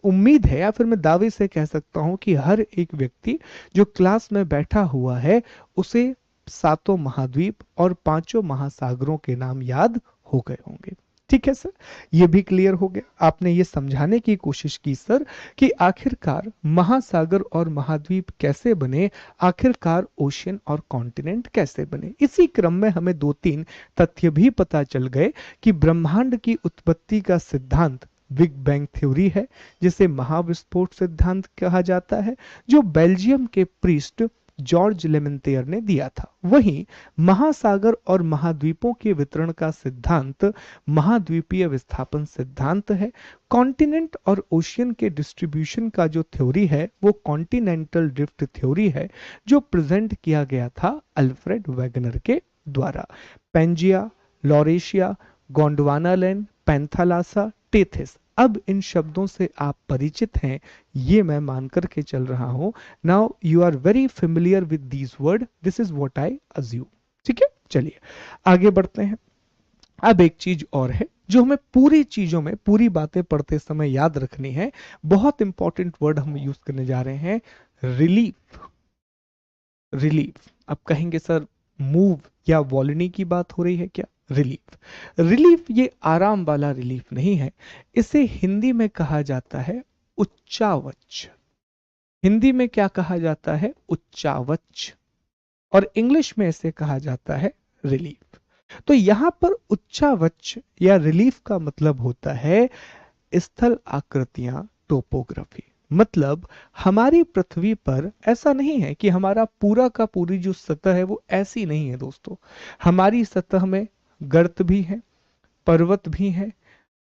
उम्मीद है या फिर मैं दावे से कह सकता हूं कि हर एक व्यक्ति जो क्लास में बैठा हुआ है उसे 7 महाद्वीप और 5 महासागरों के नाम याद हो गए होंगे। ठीक है सर, ये भी क्लियर हो गया। आपने ये समझाने की कोशिश की सर कि आखिरकार महासागर और महाद्वीप कैसे बने, आखिरकार ओशियन और कॉन्टिनेंट कैसे बने। इसी क्रम में हमें 2-3 तथ्य भी पता चल गए कि ब्रह्मांड की उत्पत्ति का सिद्धांत बिग बैंग थ्योरी है, जिसे महाविस्फोट सिद्धांत कहा जाता है, जो बेल्जियम के प्रीस्ट जॉर्ज लेमेंतेयर ने दिया था। वहीं महासागर और महाद्वीपों के वितरण का सिद्धांत महाद्वीपीय विस्थापन सिद्धांत है। कॉन्टिनेंट और ओशियन के डिस्ट्रीब्यूशन का जो थ्योरी है वो कॉन्टिनेंटल ड्रिफ्ट थ्योरी है, जो प्रेजेंट किया गया था अल्फ्रेड वेगनर के द्वारा। Pangaea, Laurasia, Gondwanaland, Panthalassa, Tethys, अब इन शब्दों से आप परिचित हैं, ये मैं मान करके चल रहा हूं। Now you are very familiar with these word, this is what I assume. ठीक है, चलिए आगे बढ़ते हैं। अब एक चीज और है जो हमें पूरी चीजों में पूरी बातें पढ़ते समय याद रखनी है, बहुत इंपॉर्टेंट वर्ड हम यूज करने जा रहे हैं, रिलीफ। रिलीफ, अब कहेंगे सर मूव या वॉलिनी की बात हो रही है क्या? रिलीफ, रिलीफ ये आराम वाला रिलीफ नहीं है, इसे हिंदी में कहा जाता है उच्चावच। हिंदी में क्या कहा जाता है? उच्चावच। और इंग्लिश में इसे कहा जाता है रिलीफ। तो यहां पर उच्चावच या रिलीफ का मतलब होता है स्थल आकृतियां, टोपोग्राफी। मतलब हमारी पृथ्वी पर ऐसा नहीं है कि हमारा पूरा का पूरी जो सतह है वो ऐसी नहीं है दोस्तों। हमारी सतह में गर्त भी है, पर्वत भी है,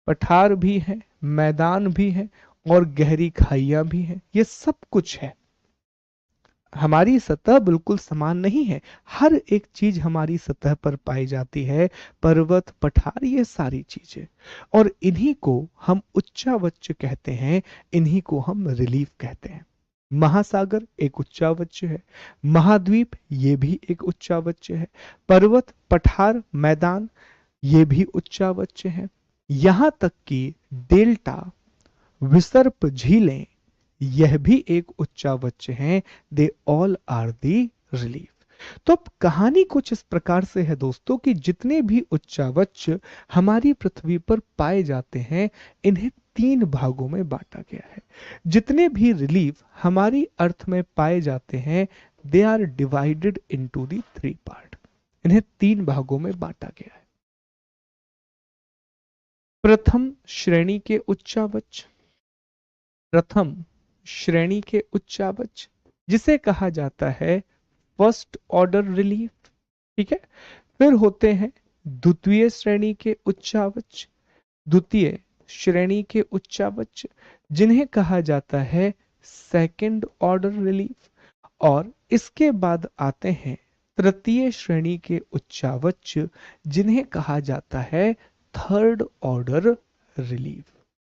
पठार भी है, मैदान भी है और गहरी खाइयां भी हैं। ये सब कुछ है। हमारी सतह बिल्कुल समान नहीं है, हर एक चीज हमारी सतह पर पाई जाती है, पर्वत, पठार, ये सारी चीजें। और इन्हीं को हम उच्चावच कहते हैं, इन्हीं को हम रिलीफ कहते हैं। महासागर एक उच्चावच है, महाद्वीप ये भी एक उच्चावच है, पर्वत, पठार, मैदान ये भी उच्चावच है, यहां तक कि डेल्टा, विसर्प, झीलें यह भी एक उच्चावच हैं। They all are the relief. तो अब कहानी कुछ इस प्रकार से है दोस्तों कि जितने भी उच्चावच हमारी पृथ्वी पर पाए जाते हैं, इन्हें 3 भागों में बांटा गया है। जितने भी रिलीफ हमारी अर्थ में पाए जाते हैं, they are divided into the 3 part. इन्हें 3 भागों में बांटा गया है। प्रथम श्रेणी के उच्चावच, प्रथम श्रेणी के उच्चावच जिसे कहा जाता है फर्स्ट ऑर्डर रिलीफ, ठीक है। फिर होते हैं द्वितीय श्रेणी के उच्चावच, द्वितीय श्रेणी के उच्चावच जिन्हें कहा जाता है सेकंड ऑर्डर रिलीफ, और इसके बाद आते हैं तृतीय श्रेणी के उच्चावच जिन्हें कहा जाता है थर्ड ऑर्डर रिलीफ।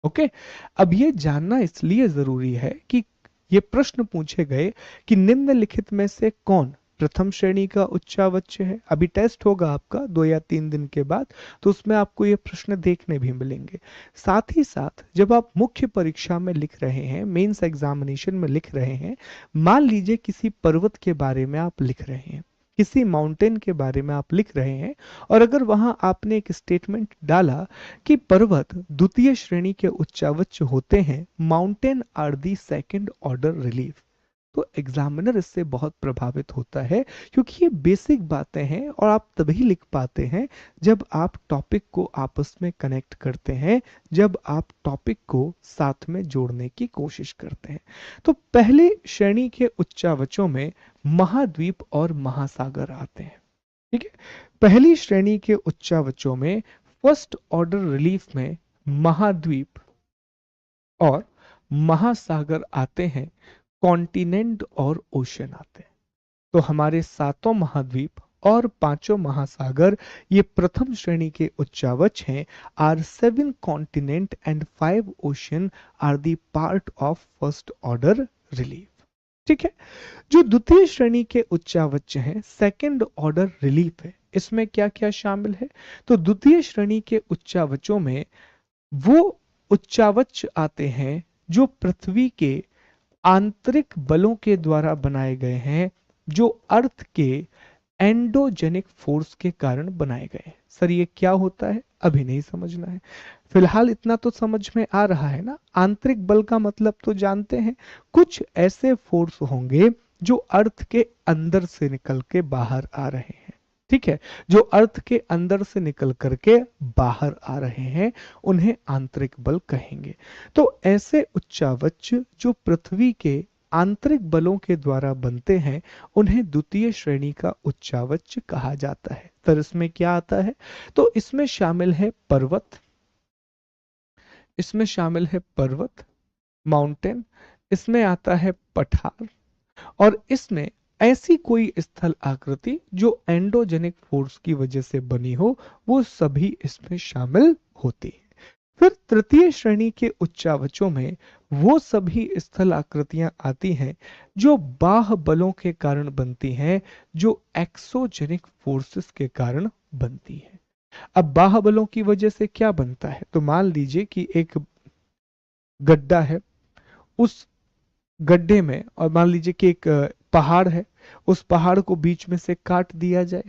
ओके, अब ये जानना इसलिए जरूरी है कि ये प्रश्न पूछे गए कि निम्नलिखित में से कौन प्रथम श्रेणी का उच्चावच है। अभी टेस्ट होगा आपका 2 या 3 दिन के बाद, तो उसमें आपको ये प्रश्न देखने भी मिलेंगे। साथ ही साथ जब आप मुख्य परीक्षा में लिख रहे हैं, मेंस एग्जामिनेशन में लिख रहे हैं, मान लीजिए किसी पर्वत के बारे में आप लिख रहे हैं, किसी माउंटेन के बारे में आप लिख रहे हैं, और अगर वहां आपने एक स्टेटमेंट डाला कि पर्वत द्वितीय श्रेणी के उच्चावच होते हैं, mountain are the second order relief, तो एग्जामिनर इससे बहुत प्रभावित होता है, क्योंकि ये बेसिक बातें हैं और आप तभी लिख पाते हैं जब आप टॉपिक को आपस में कनेक्ट करते हैं, जब आप टॉपिक को साथ में जोड़ने की कोशिश करते हैं। तो पहले श्रेणी के उच्चावचों में महाद्वीप और महासागर आते हैं, ठीक है। पहली श्रेणी के उच्चावचों में फर्स्ट ऑर्डर रिलीफ में महाद्वीप और महासागर आते हैं, कॉन्टिनेंट और ओशन आते हैं। तो हमारे 7 महाद्वीप और 5 महासागर ये प्रथम श्रेणी के उच्चावच हैं। Are 7 continent and 5 ocean are the part of first order relief, ठीक है। जो द्वितीय श्रेणी के उच्चावच हैं, सेकंड ऑर्डर रिलीफ है, इसमें क्या क्या शामिल है? तो द्वितीय श्रेणी के उच्चावचों में वो उच्चावच आते हैं जो पृथ्वी के आंतरिक बलों के द्वारा बनाए गए हैं, जो अर्थ के एंडोजेनिक फोर्स के कारण बनाए गए हैं। सर ये क्या होता है? अभी नहीं समझना है, फिलहाल इतना तो समझ में आ रहा है ना। आंतरिक बल का मतलब तो जानते हैं, कुछ ऐसे फोर्स होंगे जो अर्थ के अंदर से निकल के बाहर आ रहे हैं, ठीक है। जो अर्थ के अंदर से निकल करके बाहर आ रहे हैं उन्हें आंतरिक बल कहेंगे। तो ऐसे उच्चावच जो पृथ्वी के आंतरिक बलों के द्वारा बनते हैं उन्हें द्वितीय श्रेणी का उच्चावच कहा जाता है। तो इसमें क्या आता है? तो इसमें शामिल है पर्वत, इसमें शामिल है पर्वत, माउंटेन, इसमें आता है पठार, और इसमें ऐसी कोई स्थल आकृति जो एंडोजेनिक फोर्स की वजह से बनी हो, वो सभी इसमें शामिल होती है। फिर तृतीय श्रेणी के उच्चावचों में वो सभी स्थल आकृतियां आती हैं जो बाह्य बलों के कारण बनती हैं, जो एक्सोजेनिक फोर्सेस के कारण बनती हैं। अब बाह्य बलों की वजह से क्या बनता है? तो मान लीजिए कि एक गड्ढा है, उस गड्ढे में, और मान लीजिए कि एक पहाड़ है, उस पहाड़ को बीच में से काट दिया जाए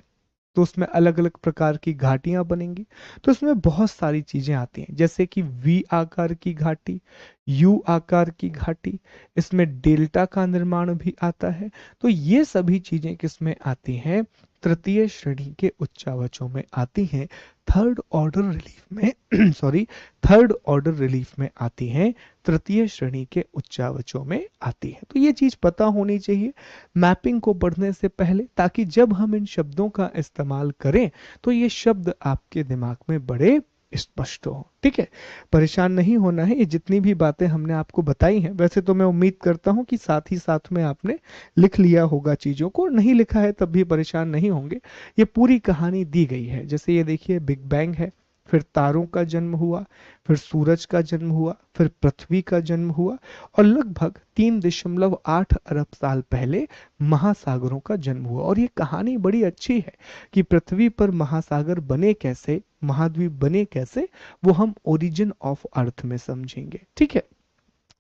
तो उसमें अलग अलग प्रकार की घाटियां बनेंगी। तो इसमें बहुत सारी चीजें आती हैं, जैसे कि वी आकार की घाटी, यू आकार की घाटी, इसमें डेल्टा का निर्माण भी आता है। तो ये सभी चीजें किसमें आती हैं? तृतीय श्रेणी के उच्चावचों में आती हैं, थर्ड ऑर्डर रिलीफ में सॉरी, थर्ड ऑर्डर रिलीफ में आती हैं, तृतीय श्रेणी के उच्चावचों में आती है। तो ये चीज पता होनी चाहिए मैपिंग को पढ़ने से पहले, ताकि जब हम इन शब्दों का इस्तेमाल करें तो ये शब्द आपके दिमाग में बड़े स्पष्ट हो, ठीक है। परेशान नहीं होना है, ये जितनी भी बातें हमने आपको बताई हैं, वैसे तो मैं उम्मीद करता हूं कि साथ ही साथ में आपने लिख लिया होगा चीजों को, नहीं लिखा है तब भी परेशान नहीं होंगे। ये पूरी कहानी दी गई है, जैसे ये देखिए बिग बैंग है, फिर तारों का जन्म हुआ, फिर सूरज का जन्म हुआ, फिर पृथ्वी का जन्म हुआ, और लगभग 3.8 अरब साल पहले महासागरों का जन्म हुआ। और ये कहानी बड़ी अच्छी है कि पृथ्वी पर महासागर बने कैसे, महाद्वीप बने कैसे, वो हम ओरिजिन ऑफ अर्थ में समझेंगे, ठीक है।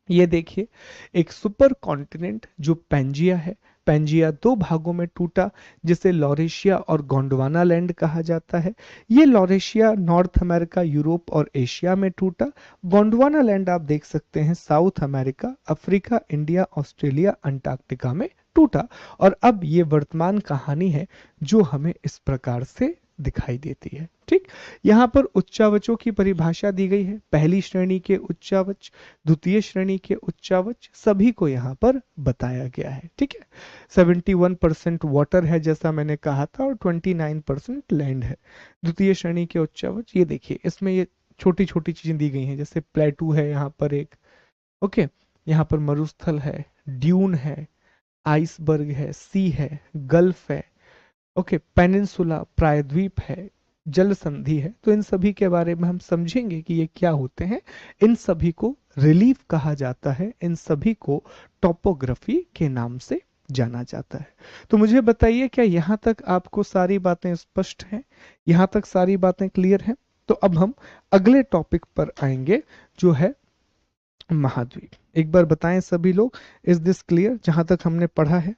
ये देखिए एक सुपर कॉन्टिनेंट जो पेंजिया है, पेंजिया 2 भागों में टूटा, जिसे लॉरेशिया और गोंडवाना लैंड कहा जाता है। ये लॉरेशिया नॉर्थ अमेरिका, यूरोप और एशिया में टूटा। गोंडवाना लैंड आप देख सकते हैं south America, Africa, India, Australia, Antarctica में टूटा। और अब ये वर्तमान कहानी है जो हमें इस प्रकार से दिखाई देती है। ठीक, यहाँ पर उच्चावचों की परिभाषा दी गई है। पहली श्रेणी के उच्चावच, द्वितीय श्रेणी के उच्चावच, सभी को यहाँ पर बताया गया है। ठीक है, 71% वाटर है जैसा मैंने कहा था और 29% लैंड है। द्वितीय श्रेणी के उच्चावच, ये देखिए इसमें ये छोटी छोटी चीजें दी गई हैं, जैसे प्लेटू है यहाँ पर एक, ओके, यहाँ पर मरुस्थल है, ड्यून है, आइसबर्ग है, सी है, गल्फ है, ओके, पेनिनसुला प्रायद्वीप है, जल संधि है। तो इन सभी के बारे में हम समझेंगे कि ये क्या होते हैं। इन सभी को रिलीफ कहा जाता है, इन सभी को टोपोग्राफी के नाम से जाना जाता है। तो मुझे बताइए, क्या यहां तक आपको सारी बातें स्पष्ट हैं? यहां तक सारी बातें क्लियर हैं? तो अब हम अगले टॉपिक पर आएंगे, जो है महाद्वीप। एक बार बताएं सभी लोग, इज दिस क्लियर जहां तक हमने पढ़ा है?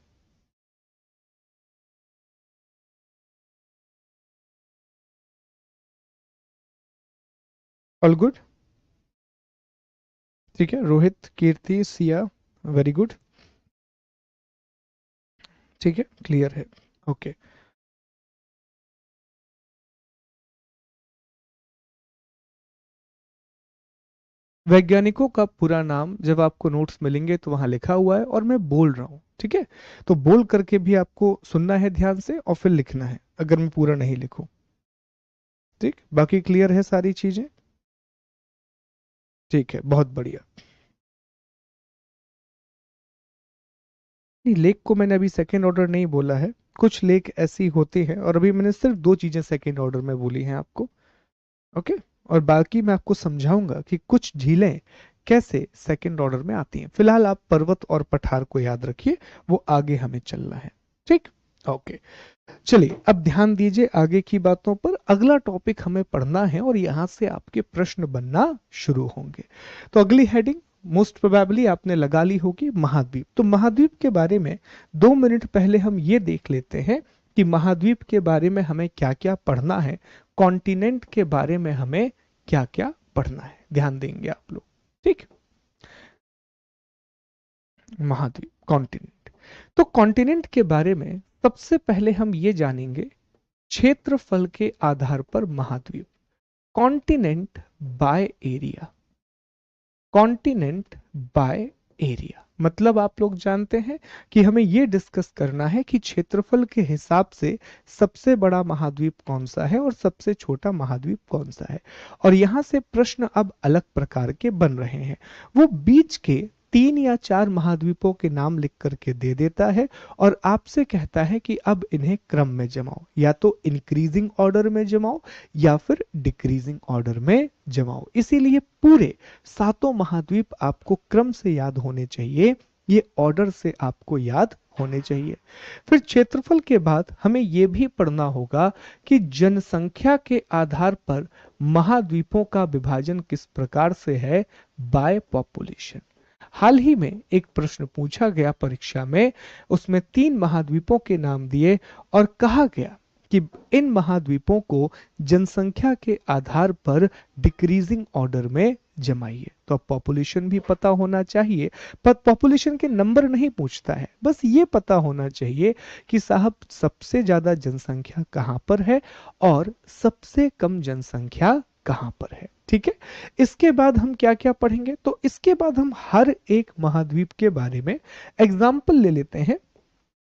All good? ठीक है, रोहित, कीर्ति, सिया, वेरी गुड। ठीक है, क्लियर है, ओके। वैज्ञानिकों का पूरा नाम जब आपको नोट्स मिलेंगे तो वहां लिखा हुआ है और मैं बोल रहा हूं, ठीक है? तो बोल करके भी आपको सुनना है ध्यान से और फिर लिखना है, अगर मैं पूरा नहीं लिखूं। ठीक, बाकी क्लियर है सारी चीजें? ठीक है, बहुत बढ़िया। नहीं, लेख को मैंने अभी सेकंड ऑर्डर नहीं बोला है, कुछ लेख ऐसी होती है, और अभी मैंने सिर्फ दो चीजें सेकंड ऑर्डर में बोली हैं आपको, ओके। और बाकी मैं आपको समझाऊंगा कि कुछ झीलें कैसे सेकंड ऑर्डर में आती हैं। फिलहाल आप पर्वत और पठार को याद रखिए, वो आगे हमें चलना है। ठीक, ओके। चलिए अब ध्यान दीजिए आगे की बातों पर। अगला टॉपिक हमें पढ़ना है और यहां से आपके प्रश्न बनना शुरू होंगे। तो अगली हेडिंग मोस्ट प्रोबेबली आपने लगा ली होगी, महाद्वीप। तो महाद्वीप के बारे में 2 मिनट पहले हम ये देख लेते हैं कि महाद्वीप के बारे में हमें क्या क्या पढ़ना है, कॉन्टिनेंट के बारे में हमें क्या क्या पढ़ना है, ध्यान देंगे आप लोग। ठीक, महाद्वीप, कॉन्टिनेंट। तो कॉन्टिनेंट के बारे में सबसे पहले हम ये जानेंगे, क्षेत्रफल के आधार पर महाद्वीप, continent by area. Continent by area मतलब आप लोग जानते हैं कि हमें यह डिस्कस करना है कि क्षेत्रफल के हिसाब से सबसे बड़ा महाद्वीप कौन सा है और सबसे छोटा महाद्वीप कौन सा है। और यहां से प्रश्न अब अलग प्रकार के बन रहे हैं। वो बीच के 3 या 4 महाद्वीपों के नाम लिख करके दे देता है और आपसे कहता है कि अब इन्हें क्रम में जमाओ, या तो इंक्रीजिंग ऑर्डर में जमाओ या फिर डिक्रीजिंग ऑर्डर में जमाओ। इसीलिए पूरे 7 महाद्वीप आपको क्रम से याद होने चाहिए, ये ऑर्डर से आपको याद होने चाहिए। फिर क्षेत्रफल के बाद हमें यह भी पढ़ना होगा कि जनसंख्या के आधार पर महाद्वीपों का विभाजन किस प्रकार से है, बाय पॉपुलेशन। हाल ही में एक प्रश्न पूछा गया परीक्षा में, उसमें 3 महाद्वीपों के नाम दिए और कहा गया कि इन महाद्वीपों को जनसंख्या के आधार पर डिक्रीजिंग ऑर्डर में जमाइए। तो अब पॉपुलेशन भी पता होना चाहिए, पर पॉपुलेशन के नंबर नहीं पूछता है, बस ये पता होना चाहिए कि साहब सबसे ज्यादा जनसंख्या कहां पर है और सबसे कम जनसंख्या कहां पर है। ठीक है, इसके बाद हम क्या क्या पढ़ेंगे, तो इसके बाद हम हर एक महाद्वीप के बारे में एग्जाम्पल ले लेते हैं।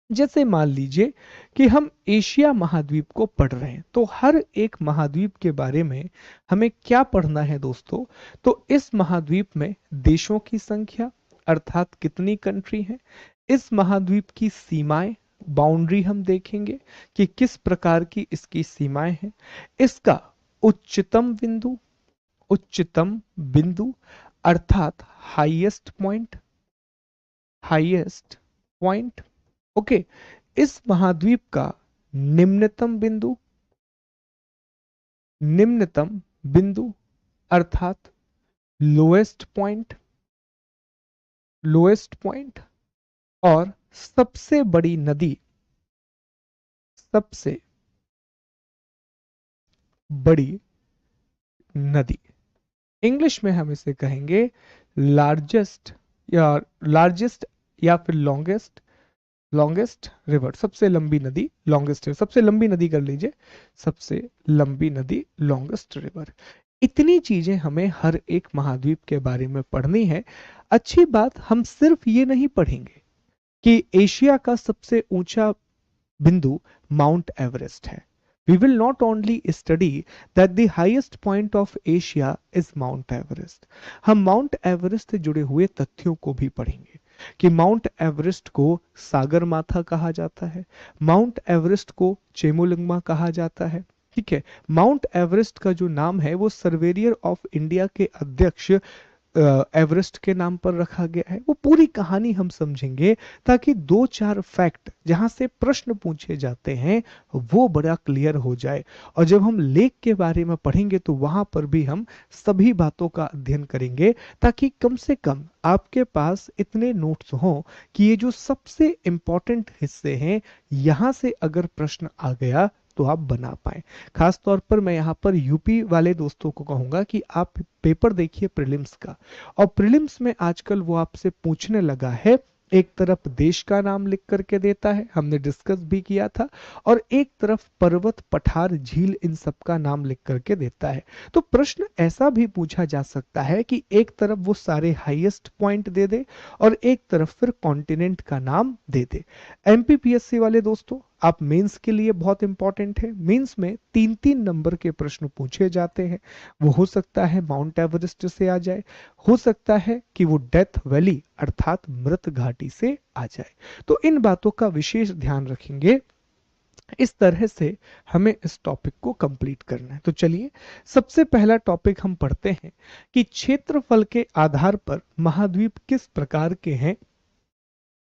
जैसे मान लीजिए कि हम एशिया महाद्वीप को पढ़ रहे हैं, तो हर एक महाद्वीप के बारे में हमें क्या पढ़ना है दोस्तों, तो इस महाद्वीप में देशों की संख्या अर्थात कितनी कंट्री है, इस महाद्वीप की सीमाएं, बाउंड्री हम देखेंगे कि किस प्रकार की इसकी सीमाएं हैं, इसका उच्चतम बिंदु, उच्चतम बिंदु अर्थात highest point, highest point, okay, इस महाद्वीप का निम्नतम बिंदु, निम्नतम बिंदु अर्थात लोएस्ट पॉइंट, लोएस्ट पॉइंट, और सबसे बड़ी नदी, सबसे बड़ी नदी, इंग्लिश में हम इसे कहेंगे लार्जेस्ट, या लार्जेस्ट या फिर लॉन्गेस्ट लॉन्गेस्ट रिवर, सबसे लंबी नदी, लॉन्गेस्ट रिवर, सबसे लंबी नदी कर लीजिए, सबसे लंबी नदी लॉन्गेस्ट रिवर। इतनी चीजें हमें हर एक महाद्वीप के बारे में पढ़नी है। अच्छी बात, हम सिर्फ ये नहीं पढ़ेंगे कि एशिया का सबसे ऊंचा बिंदु माउंट एवरेस्ट है। We will not only study that the highest point of Asia is Mount Everest. हम माउंट एवरेस्ट से जुड़े हुए तथ्यों को भी पढ़ेंगे कि माउंट एवरेस्ट को सागर माथा कहा जाता है, माउंट एवरेस्ट को चेमोलिंगमा कहा जाता है। ठीक है, माउंट एवरेस्ट का जो नाम है वो सर्वेरियर ऑफ इंडिया के अध्यक्ष एवरेस्ट के नाम पर रखा गया है। वो पूरी कहानी हम समझेंगे ताकि दो चार फैक्ट जहां से प्रश्न पूछे जाते हैं वो बड़ा क्लियर हो जाए। और जब हम लेक के बारे में पढ़ेंगे तो वहां पर भी हम सभी बातों का अध्ययन करेंगे ताकि कम से कम आपके पास इतने नोट्स हों कि ये जो सबसे इंपॉर्टेंट हिस्से हैं यहां से अगर प्रश्न आ गया तो आप बना पाए। खास तौर पर मैं यहाँ पर यूपी वाले दोस्तों को कहूंगा कि आप पेपर देखिए प्रीलिम्स का, और प्रीलिम्स में आजकल वो आपसे पूछने लगा है, एक तरफ देश का नाम लिख करके देता है, हमने डिस्कस भी किया था, और एक तरफ पर्वत, पठार, झील, इन सब का नाम लिख करके देता है। तो प्रश्न ऐसा भी पूछा जा सकता है कि एक तरफ वो सारे हाईएस्ट पॉइंट दे दे और एक तरफ फिर कॉन्टिनेंट का नाम दे दे। एमपीपीएससी वाले दोस्तों, आप मेंस के लिए बहुत इंपॉर्टेंट है। मेंस में 3-3 नंबर के प्रश्न पूछे जाते हैं। वो हो सकता है माउंट एवरेस्ट से आ जाए, हो सकता है कि वो डेथ वैली अर्थात मृत घाटी से आ जाए। तो इन बातों का विशेष ध्यान रखेंगे। इस तरह से हमें इस टॉपिक को कंप्लीट करना है। तो चलिए सबसे पहला टॉपिक हम पढ़ते हैं कि क्षेत्रफल के आधार पर महाद्वीप किस प्रकार के हैं,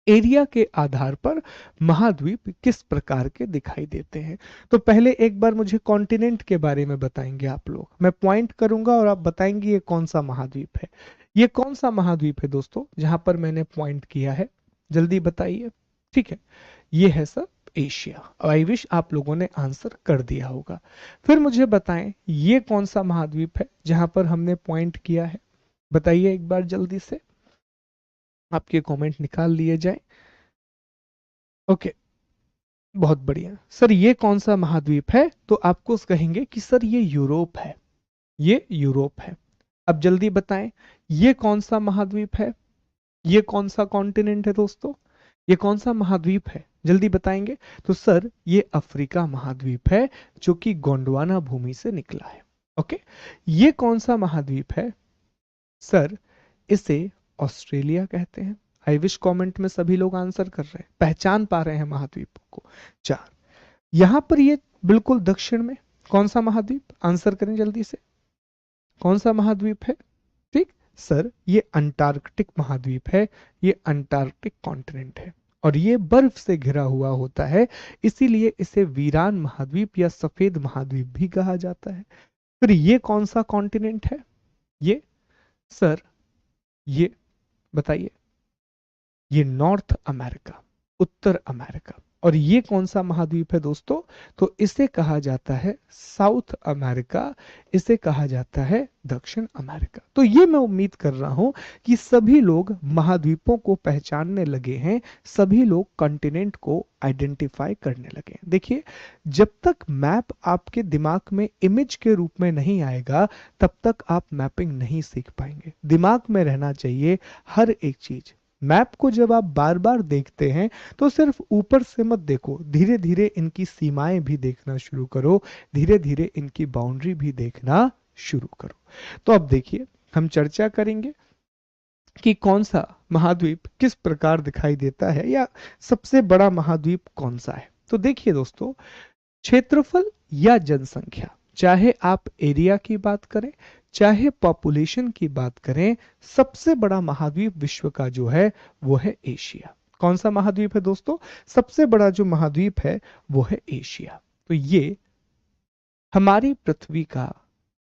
एरिया के आधार पर महाद्वीप किस प्रकार के दिखाई देते हैं। तो पहले एक बार मुझे कॉन्टिनेंट के बारे में बताएंगे आप लोग। मैं पॉइंट करूंगा और आप बताएंगे ये कौन सा महाद्वीप है। ये कौन सा महाद्वीप है दोस्तों जहां पर मैंने पॉइंट किया है, जल्दी बताइए। ठीक है, ये है सर एशिया। आई विश आप लोगों ने आंसर कर दिया होगा। फिर मुझे बताएं ये कौन सा महाद्वीप है जहां पर हमने पॉइंट किया है, बताइए एक बार जल्दी से, आपके कमेंट निकाल लिए जाए। ओके, बहुत बढ़िया। सर ये कौन सा महाद्वीप है, तो आपको कहेंगे कि सर ये यूरोप है, ये यूरोप है। अब जल्दी बताएं ये कौन सा महाद्वीप है, ये कौन सा कॉन्टिनेंट है दोस्तों, ये कौन सा महाद्वीप है, जल्दी बताएंगे। तो सर ये अफ्रीका महाद्वीप है जो कि गोंडवाना भूमि से निकला है। ओके, ये कौन सा महाद्वीप है, सर इसे ऑस्ट्रेलिया कहते हैं। आई विश कमेंट में सभी लोग आंसर कर रहे हैं, पहचान पा रहे हैं महाद्वीपों को। 4, यहां पर ये बिल्कुल दक्षिण में कौन सा महाद्वीप, आंसर करें जल्दी से, कौन सा महाद्वीप है। ठीक सर, ये अंटार्कटिक महाद्वीप है, ये अंटार्कटिक कॉन्टिनेंट है और ये बर्फ से घिरा हुआ होता है, इसीलिए इसे वीरान महाद्वीप या सफेद महाद्वीप भी कहा जाता है। फिर ये कौन सा कॉन्टिनेंट है, ये सर ये बताइए, ये नॉर्थ अमेरिका, उत्तर अमेरिका। और ये कौन सा महाद्वीप है दोस्तों, तो इसे कहा जाता है साउथ अमेरिका, इसे कहा जाता है दक्षिण अमेरिका। तो ये मैं उम्मीद कर रहा हूं कि सभी लोग महाद्वीपों को पहचानने लगे हैं, सभी लोग कॉन्टिनेंट को आइडेंटिफाई करने लगे हैं। देखिए, जब तक मैप आपके दिमाग में इमेज के रूप में नहीं आएगा तब तक आप मैपिंग नहीं सीख पाएंगे। दिमाग में रहना चाहिए हर एक चीज। मैप को जब आप बार बार देखते हैं तो सिर्फ ऊपर से मत देखो, धीरे धीरे इनकी सीमाएं भी देखना शुरू करो, धीरे धीरे इनकी बाउंड्री भी देखना शुरू करो। तो अब देखिए हम चर्चा करेंगे कि कौन सा महाद्वीप किस प्रकार दिखाई देता है या सबसे बड़ा महाद्वीप कौन सा है। तो देखिए दोस्तों, क्षेत्रफल या जनसंख्या, चाहे आप एरिया की बात करें चाहे पॉपुलेशन की बात करें, सबसे बड़ा महाद्वीप विश्व का जो है वो है एशिया। कौन सा महाद्वीप है दोस्तों, सबसे बड़ा जो महाद्वीप है वो है एशिया। तो ये हमारी पृथ्वी का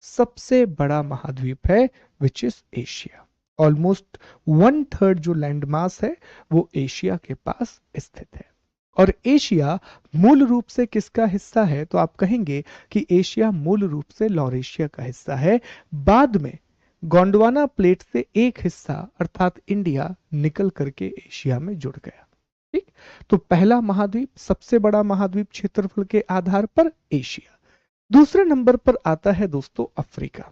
सबसे बड़ा महाद्वीप है विच इज एशिया। ऑलमोस्ट 1/3 जो लैंड मास है वो एशिया के पास स्थित है। और एशिया मूल रूप से किसका हिस्सा है, तो आप कहेंगे कि एशिया मूल रूप से लॉरेशिया का हिस्सा है। बाद में गोंडवाना प्लेट से एक हिस्सा अर्थात इंडिया निकल करके एशिया में जुड़ गया। ठीक, तो पहला महाद्वीप, सबसे बड़ा महाद्वीप क्षेत्रफल के आधार पर एशिया। दूसरे नंबर पर आता है दोस्तों अफ्रीका।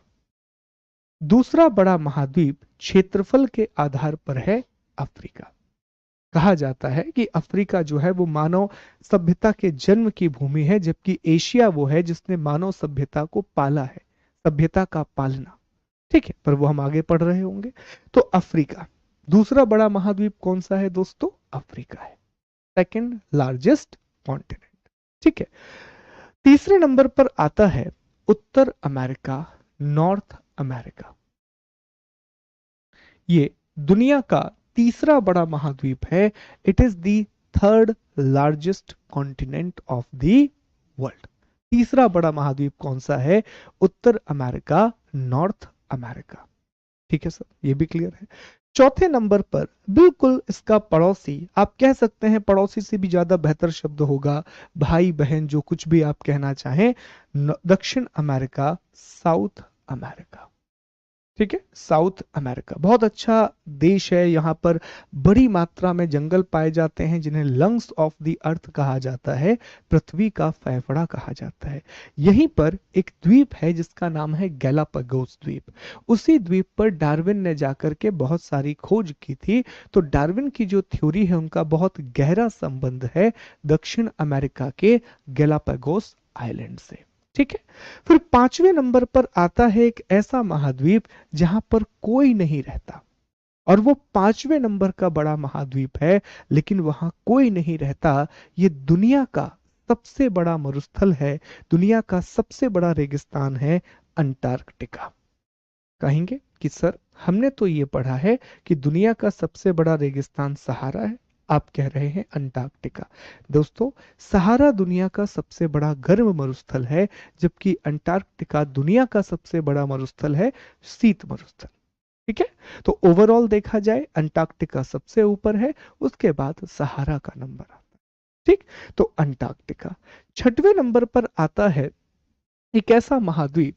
दूसरा बड़ा महाद्वीप क्षेत्रफल के आधार पर है अफ्रीका। कहा जाता है कि अफ्रीका जो है वो मानव सभ्यता के जन्म की भूमि है, जबकि एशिया वो है जिसने मानव सभ्यता को पाला है, सभ्यता का पालना। ठीक है, पर वो हम आगे पढ़ रहे होंगे। तो अफ्रीका, दूसरा बड़ा महाद्वीप कौन सा है दोस्तों? अफ्रीका है, सेकंड लार्जेस्ट कॉन्टिनेंट। ठीक है, तीसरे नंबर पर आता है उत्तर अमेरिका, नॉर्थ अमेरिका। ये दुनिया का तीसरा बड़ा महाद्वीप है। It is the third largest continent of the world. तीसरा बड़ा महाद्वीप कौन सा है? उत्तर अमेरिका, नॉर्थ अमेरिका। ठीक है सर, ये भी क्लियर है। चौथे नंबर पर बिल्कुल इसका पड़ोसी, आप कह सकते हैं पड़ोसी से भी ज्यादा बेहतर शब्द होगा, भाई बहन जो कुछ भी आप कहना चाहें, दक्षिण अमेरिका, साउथ अमेरिका। ठीक है, साउथ अमेरिका बहुत अच्छा देश है। यहाँ पर बड़ी मात्रा में जंगल पाए जाते हैं जिन्हें लंग्स ऑफ द अर्थ कहा जाता है, पृथ्वी का फेफड़ा कहा जाता है। यहीं पर एक द्वीप है जिसका नाम है गैलापागोस द्वीप। उसी द्वीप पर डार्विन ने जाकर के बहुत सारी खोज की थी। तो डार्विन की जो थ्योरी है उनका बहुत गहरा संबंध है दक्षिण अमेरिका के गैलापागोस आइलैंड से। ठीक है, फिर पांचवें नंबर पर आता है एक ऐसा महाद्वीप जहां पर कोई नहीं रहता, और वो पांचवें नंबर का बड़ा महाद्वीप है लेकिन वहां कोई नहीं रहता। ये दुनिया का सबसे बड़ा मरुस्थल है, दुनिया का सबसे बड़ा रेगिस्तान है, अंटार्कटिका। कहेंगे कि सर हमने तो ये पढ़ा है कि दुनिया का सबसे बड़ा रेगिस्तान सहारा है, आप कह रहे हैं अंटार्कटिका। दोस्तों, सहारा दुनिया का सबसे बड़ा गर्म मरुस्थल है, जबकि अंटार्कटिका दुनिया का सबसे बड़ा मरुस्थल है, शीत मरुस्थल। ठीक है, तो ओवरऑल देखा जाए अंटार्कटिका सबसे ऊपर है, उसके बाद सहारा का नंबर आता है। ठीक, तो अंटार्कटिका। छठवें नंबर पर आता है एक ऐसा महाद्वीप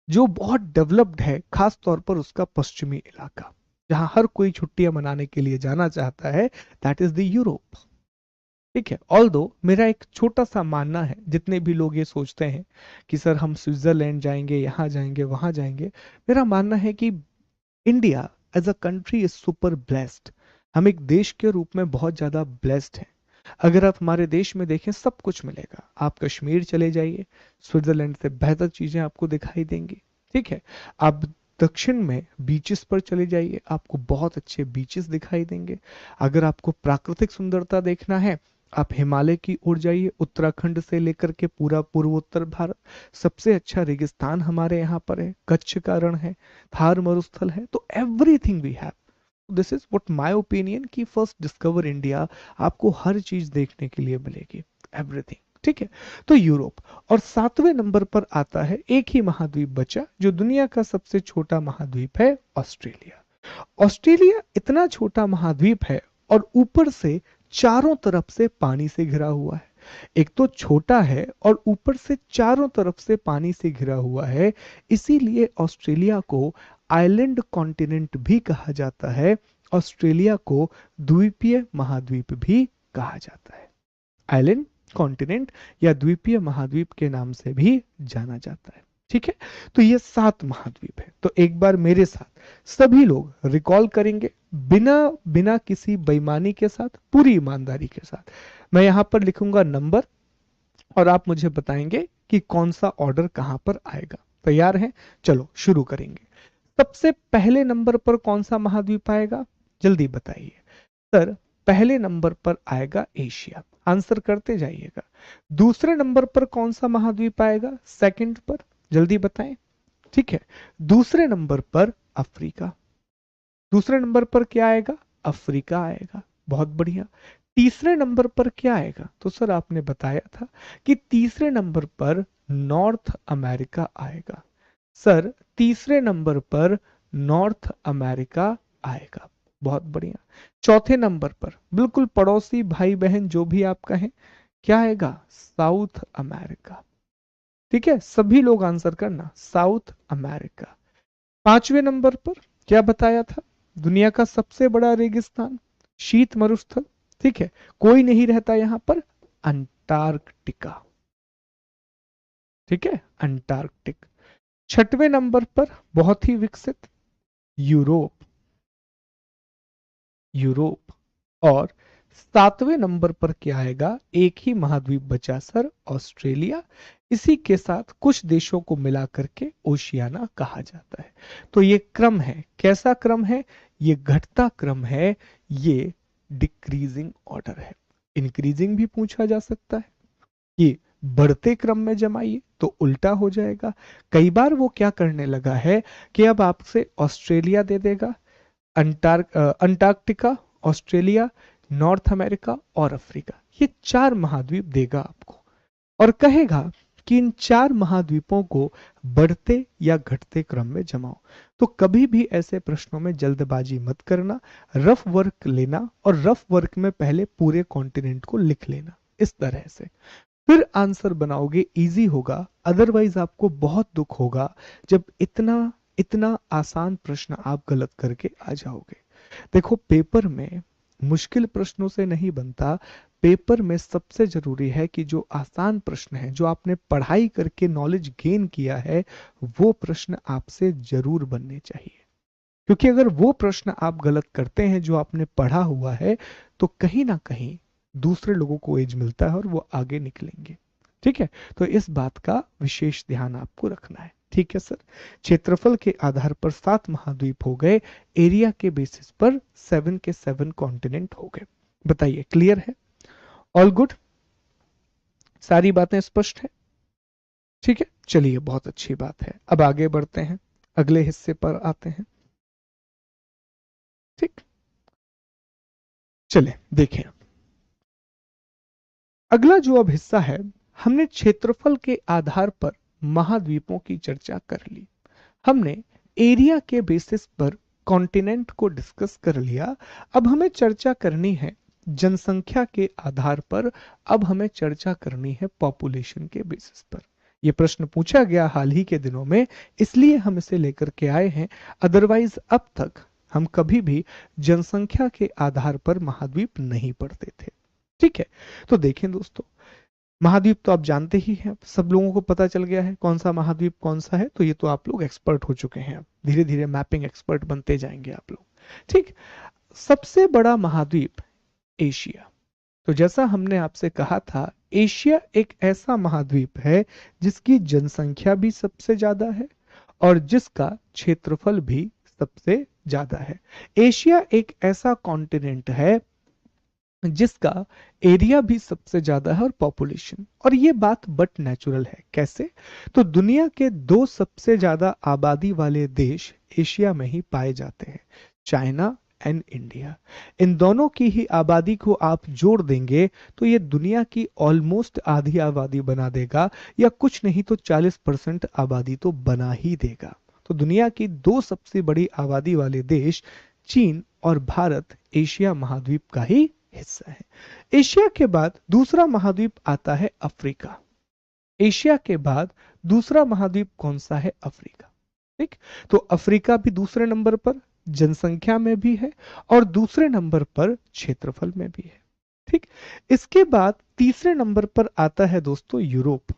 जो बहुत डेवलप्ड है, खास तौर पर उसका पश्चिमी इलाका, जहां हर कोई छुट्टियां मनाने के लिए जाना चाहता है, दैट इज द यूरोप। ठीक है, ऑल्दो मेरा एक छोटा सा मानना है, जितने भी लोग ये सोचते हैं कि सर हम स्विट्जरलैंड जाएंगे, यहां जाएंगे, वहां जाएंगे, मेरा मानना है कि India as a country is super blessed. हम एक देश के रूप में बहुत ज्यादा ब्लेस्ड हैं। अगर आप हमारे देश में देखें, सब कुछ मिलेगा। आप कश्मीर चले जाइए, स्विट्जरलैंड से बेहतर चीजें आपको दिखाई देंगी। ठीक है, आप दक्षिण में बीचेस पर चले जाइए, आपको बहुत अच्छे बीचेस दिखाई देंगे। अगर आपको प्राकृतिक सुंदरता देखना है, आप हिमालय की ओर जाइए, उत्तराखंड से लेकर के पूरा पूर्वोत्तर भारत। सबसे अच्छा रेगिस्तान हमारे यहाँ पर है, कच्छ का रण है, थार मरुस्थल है, तो everything we have. This is what my opinion कि फर्स्ट डिस्कवर इंडिया, आपको हर चीज देखने के लिए मिलेगी, एवरीथिंग। ठीक है, तो यूरोप। और सातवें नंबर पर आता है एक ही महाद्वीप बचा जो दुनिया का सबसे छोटा महाद्वीप है, ऑस्ट्रेलिया। ऑस्ट्रेलिया इतना छोटा महाद्वीप है और ऊपर से चारों तरफ से पानी से घिरा हुआ है। एक तो छोटा है और ऊपर से चारों तरफ से पानी से घिरा हुआ है, इसीलिए ऑस्ट्रेलिया को आइलैंड कॉन्टिनेंट भी कहा जाता है। ऑस्ट्रेलिया को द्वीपीय महाद्वीप भी कहा जाता है। आइलैंड कॉन्टिनेंट या द्वीपीय महाद्वीप के नाम से भी जाना जाता है। ठीक है, तो ये 7 महाद्वीप है। तो एक बार मेरे साथ सभी लोग रिकॉल करेंगे, बिना बिना किसी बेईमानी के साथ, पूरी ईमानदारी के साथ। मैं यहां पर लिखूंगा नंबर और आप मुझे बताएंगे कि कौन सा ऑर्डर कहां पर आएगा। तैयार हैं? चलो शुरू करेंगे। सबसे पहले नंबर पर कौन सा महाद्वीप आएगा? जल्दी बताइए सर। पहले नंबर पर आएगा एशिया, आंसर करते जाइएगा। दूसरे नंबर पर कौन सा महाद्वीप आएगा? सेकंड पर, जल्दी बताएं। ठीक है, दूसरे नंबर पर अफ्रीका। दूसरे नंबर पर क्या आएगा? अफ्रीका आएगा, बहुत बढ़िया। तीसरे नंबर पर क्या आएगा? तो सर आपने बताया था कि तीसरे नंबर पर नॉर्थ अमेरिका आएगा। सर तीसरे नंबर पर नॉर्थ अमेरिका आएगा, बहुत बढ़िया। चौथे नंबर पर बिल्कुल पड़ोसी, भाई बहन जो भी आप कहें, क्या आएगा? South America. ठीक है, सभी लोग आंसर करना, साउथ अमेरिका। पांचवें नंबर पर क्या बताया था? दुनिया का सबसे बड़ा रेगिस्तान, शीत मरुस्थल, ठीक है, कोई नहीं रहता यहां पर, अंटार्कटिका। ठीक है, अंटार्कटिक। छठवें नंबर पर बहुत ही विकसित, यूरोप। यूरोप। और सातवें नंबर पर क्या आएगा, एक ही महाद्वीप बचा सर, ऑस्ट्रेलिया। इसी के साथ कुछ देशों को मिला करके ओशियाना कहा जाता है। तो ये क्रम है, कैसा क्रम है, ये घटता क्रम है, ये डिक्रीजिंग ऑर्डर है। इंक्रीजिंग भी पूछा जा सकता है, ये बढ़ते क्रम में जमाइए तो उल्टा हो जाएगा। कई बार वो क्या करने लगा है कि अब आपसे ऑस्ट्रेलिया दे देगा, अंटार्कटिका, ऑस्ट्रेलिया, नॉर्थ अमेरिका और अफ्रीका, ये 4 महाद्वीप देगा आपको, और कहेगा कि इन 4 महाद्वीपों को बढ़ते या घटते क्रम में जमाओ। तो कभी भी ऐसे प्रश्नों में जल्दबाजी मत करना, रफ वर्क लेना, और रफ वर्क में पहले पूरे कॉन्टिनेंट को लिख लेना, इस तरह से फिर आंसर बनाओगे, इजी होगा। अदरवाइज आपको बहुत दुख होगा जब इतना इतना आसान प्रश्न आप गलत करके आ जाओगे। देखो, पेपर में मुश्किल प्रश्नों से नहीं बनता, पेपर में सबसे जरूरी है कि जो आसान प्रश्न है, जो आपने पढ़ाई करके नॉलेज गेन किया है, वो प्रश्न आपसे जरूर बनने चाहिए। क्योंकि अगर वो प्रश्न आप गलत करते हैं जो आपने पढ़ा हुआ है, तो कहीं ना कहीं दूसरे लोगों को एज मिलता है और वो आगे निकलेंगे। ठीक है, तो इस बात का विशेष ध्यान आपको रखना है। ठीक है सर, क्षेत्रफल के आधार पर 7 महाद्वीप हो गए, एरिया के बेसिस पर 7 के 7 कॉन्टिनेंट हो गए। बताइए, क्लियर है? All good? सारी बातें स्पष्ट है? ठीक है, चलिए, बहुत अच्छी बात है। अब आगे बढ़ते हैं, अगले हिस्से पर आते हैं। ठीक, चले देखें। अगला जो अब हिस्सा है, हमने क्षेत्रफल के आधार पर महाद्वीपों की चर्चा कर ली, हमने एरिया के बेसिस पर कॉन्टिनेंट को डिस्कस कर लिया। अब हमें चर्चा करनी है जनसंख्या के आधार पर, अब हमें चर्चा करनी है पॉपुलेशन के बेसिस पर। यह प्रश्न पूछा गया हाल ही के दिनों में, इसलिए हम इसे लेकर के आए हैं। अदरवाइज अब तक हम कभी भी जनसंख्या के आधार पर महाद्वीप नहीं पढ़ते थे। ठीक है, तो देखें दोस्तों, महाद्वीप तो आप जानते ही हैं, सब लोगों को पता चल गया है कौन सा महाद्वीप कौन सा है, तो ये तो आप लोग एक्सपर्ट हो चुके हैं, धीरे धीरे मैपिंग एक्सपर्ट बनते जाएंगे आप लोग। ठीक, सबसे बड़ा महाद्वीप एशिया। तो जैसा हमने आपसे कहा था, एशिया एक ऐसा महाद्वीप है जिसकी जनसंख्या भी सबसे ज्यादा है और जिसका क्षेत्रफल भी सबसे ज्यादा है। एशिया एक ऐसा कॉन्टिनेंट है जिसका एरिया भी सबसे ज्यादा है और पॉपुलेशन, और ये बात बट नेचुरल है। कैसे? तो दुनिया के 2 सबसे ज्यादा आबादी वाले देश एशिया में ही पाए जाते हैं, चाइना एंड इंडिया। इन दोनों की ही आबादी को आप जोड़ देंगे तो ये दुनिया की ऑलमोस्ट आधी आबादी बना देगा, या कुछ नहीं तो 40% आबादी तो बना ही देगा। तो दुनिया की 2 सबसे बड़ी आबादी वाले देश चीन और भारत एशिया महाद्वीप का ही हिस्सा है। एशिया के बाद दूसरा महाद्वीप आता है अफ्रीका। एशिया के बाद दूसरा महाद्वीप कौन सा है? अफ्रीका। ठीक, तो अफ्रीका भी दूसरे नंबर पर जनसंख्या में भी है और दूसरे नंबर पर क्षेत्रफल में भी है। ठीक, इसके बाद तीसरे नंबर पर आता है दोस्तों यूरोप।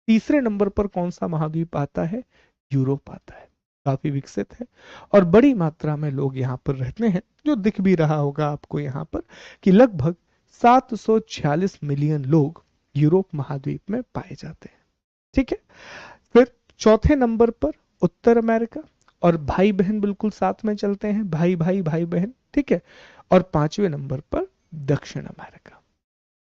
तीसरे नंबर पर कौन सा महाद्वीप आता है? यूरोप आता है। काफी विकसित है और बड़ी मात्रा में लोग यहाँ पर रहते हैं, जो दिख भी रहा होगा आपको यहाँ पर कि लगभग 746 मिलियन लोग यूरोप महाद्वीप में पाए जाते हैं। ठीक है, फिर चौथे नंबर पर उत्तर अमेरिका, और भाई बहन बिल्कुल साथ में चलते हैं, भाई भाई भाई बहन। ठीक है, और 5वें नंबर पर दक्षिण अमेरिका।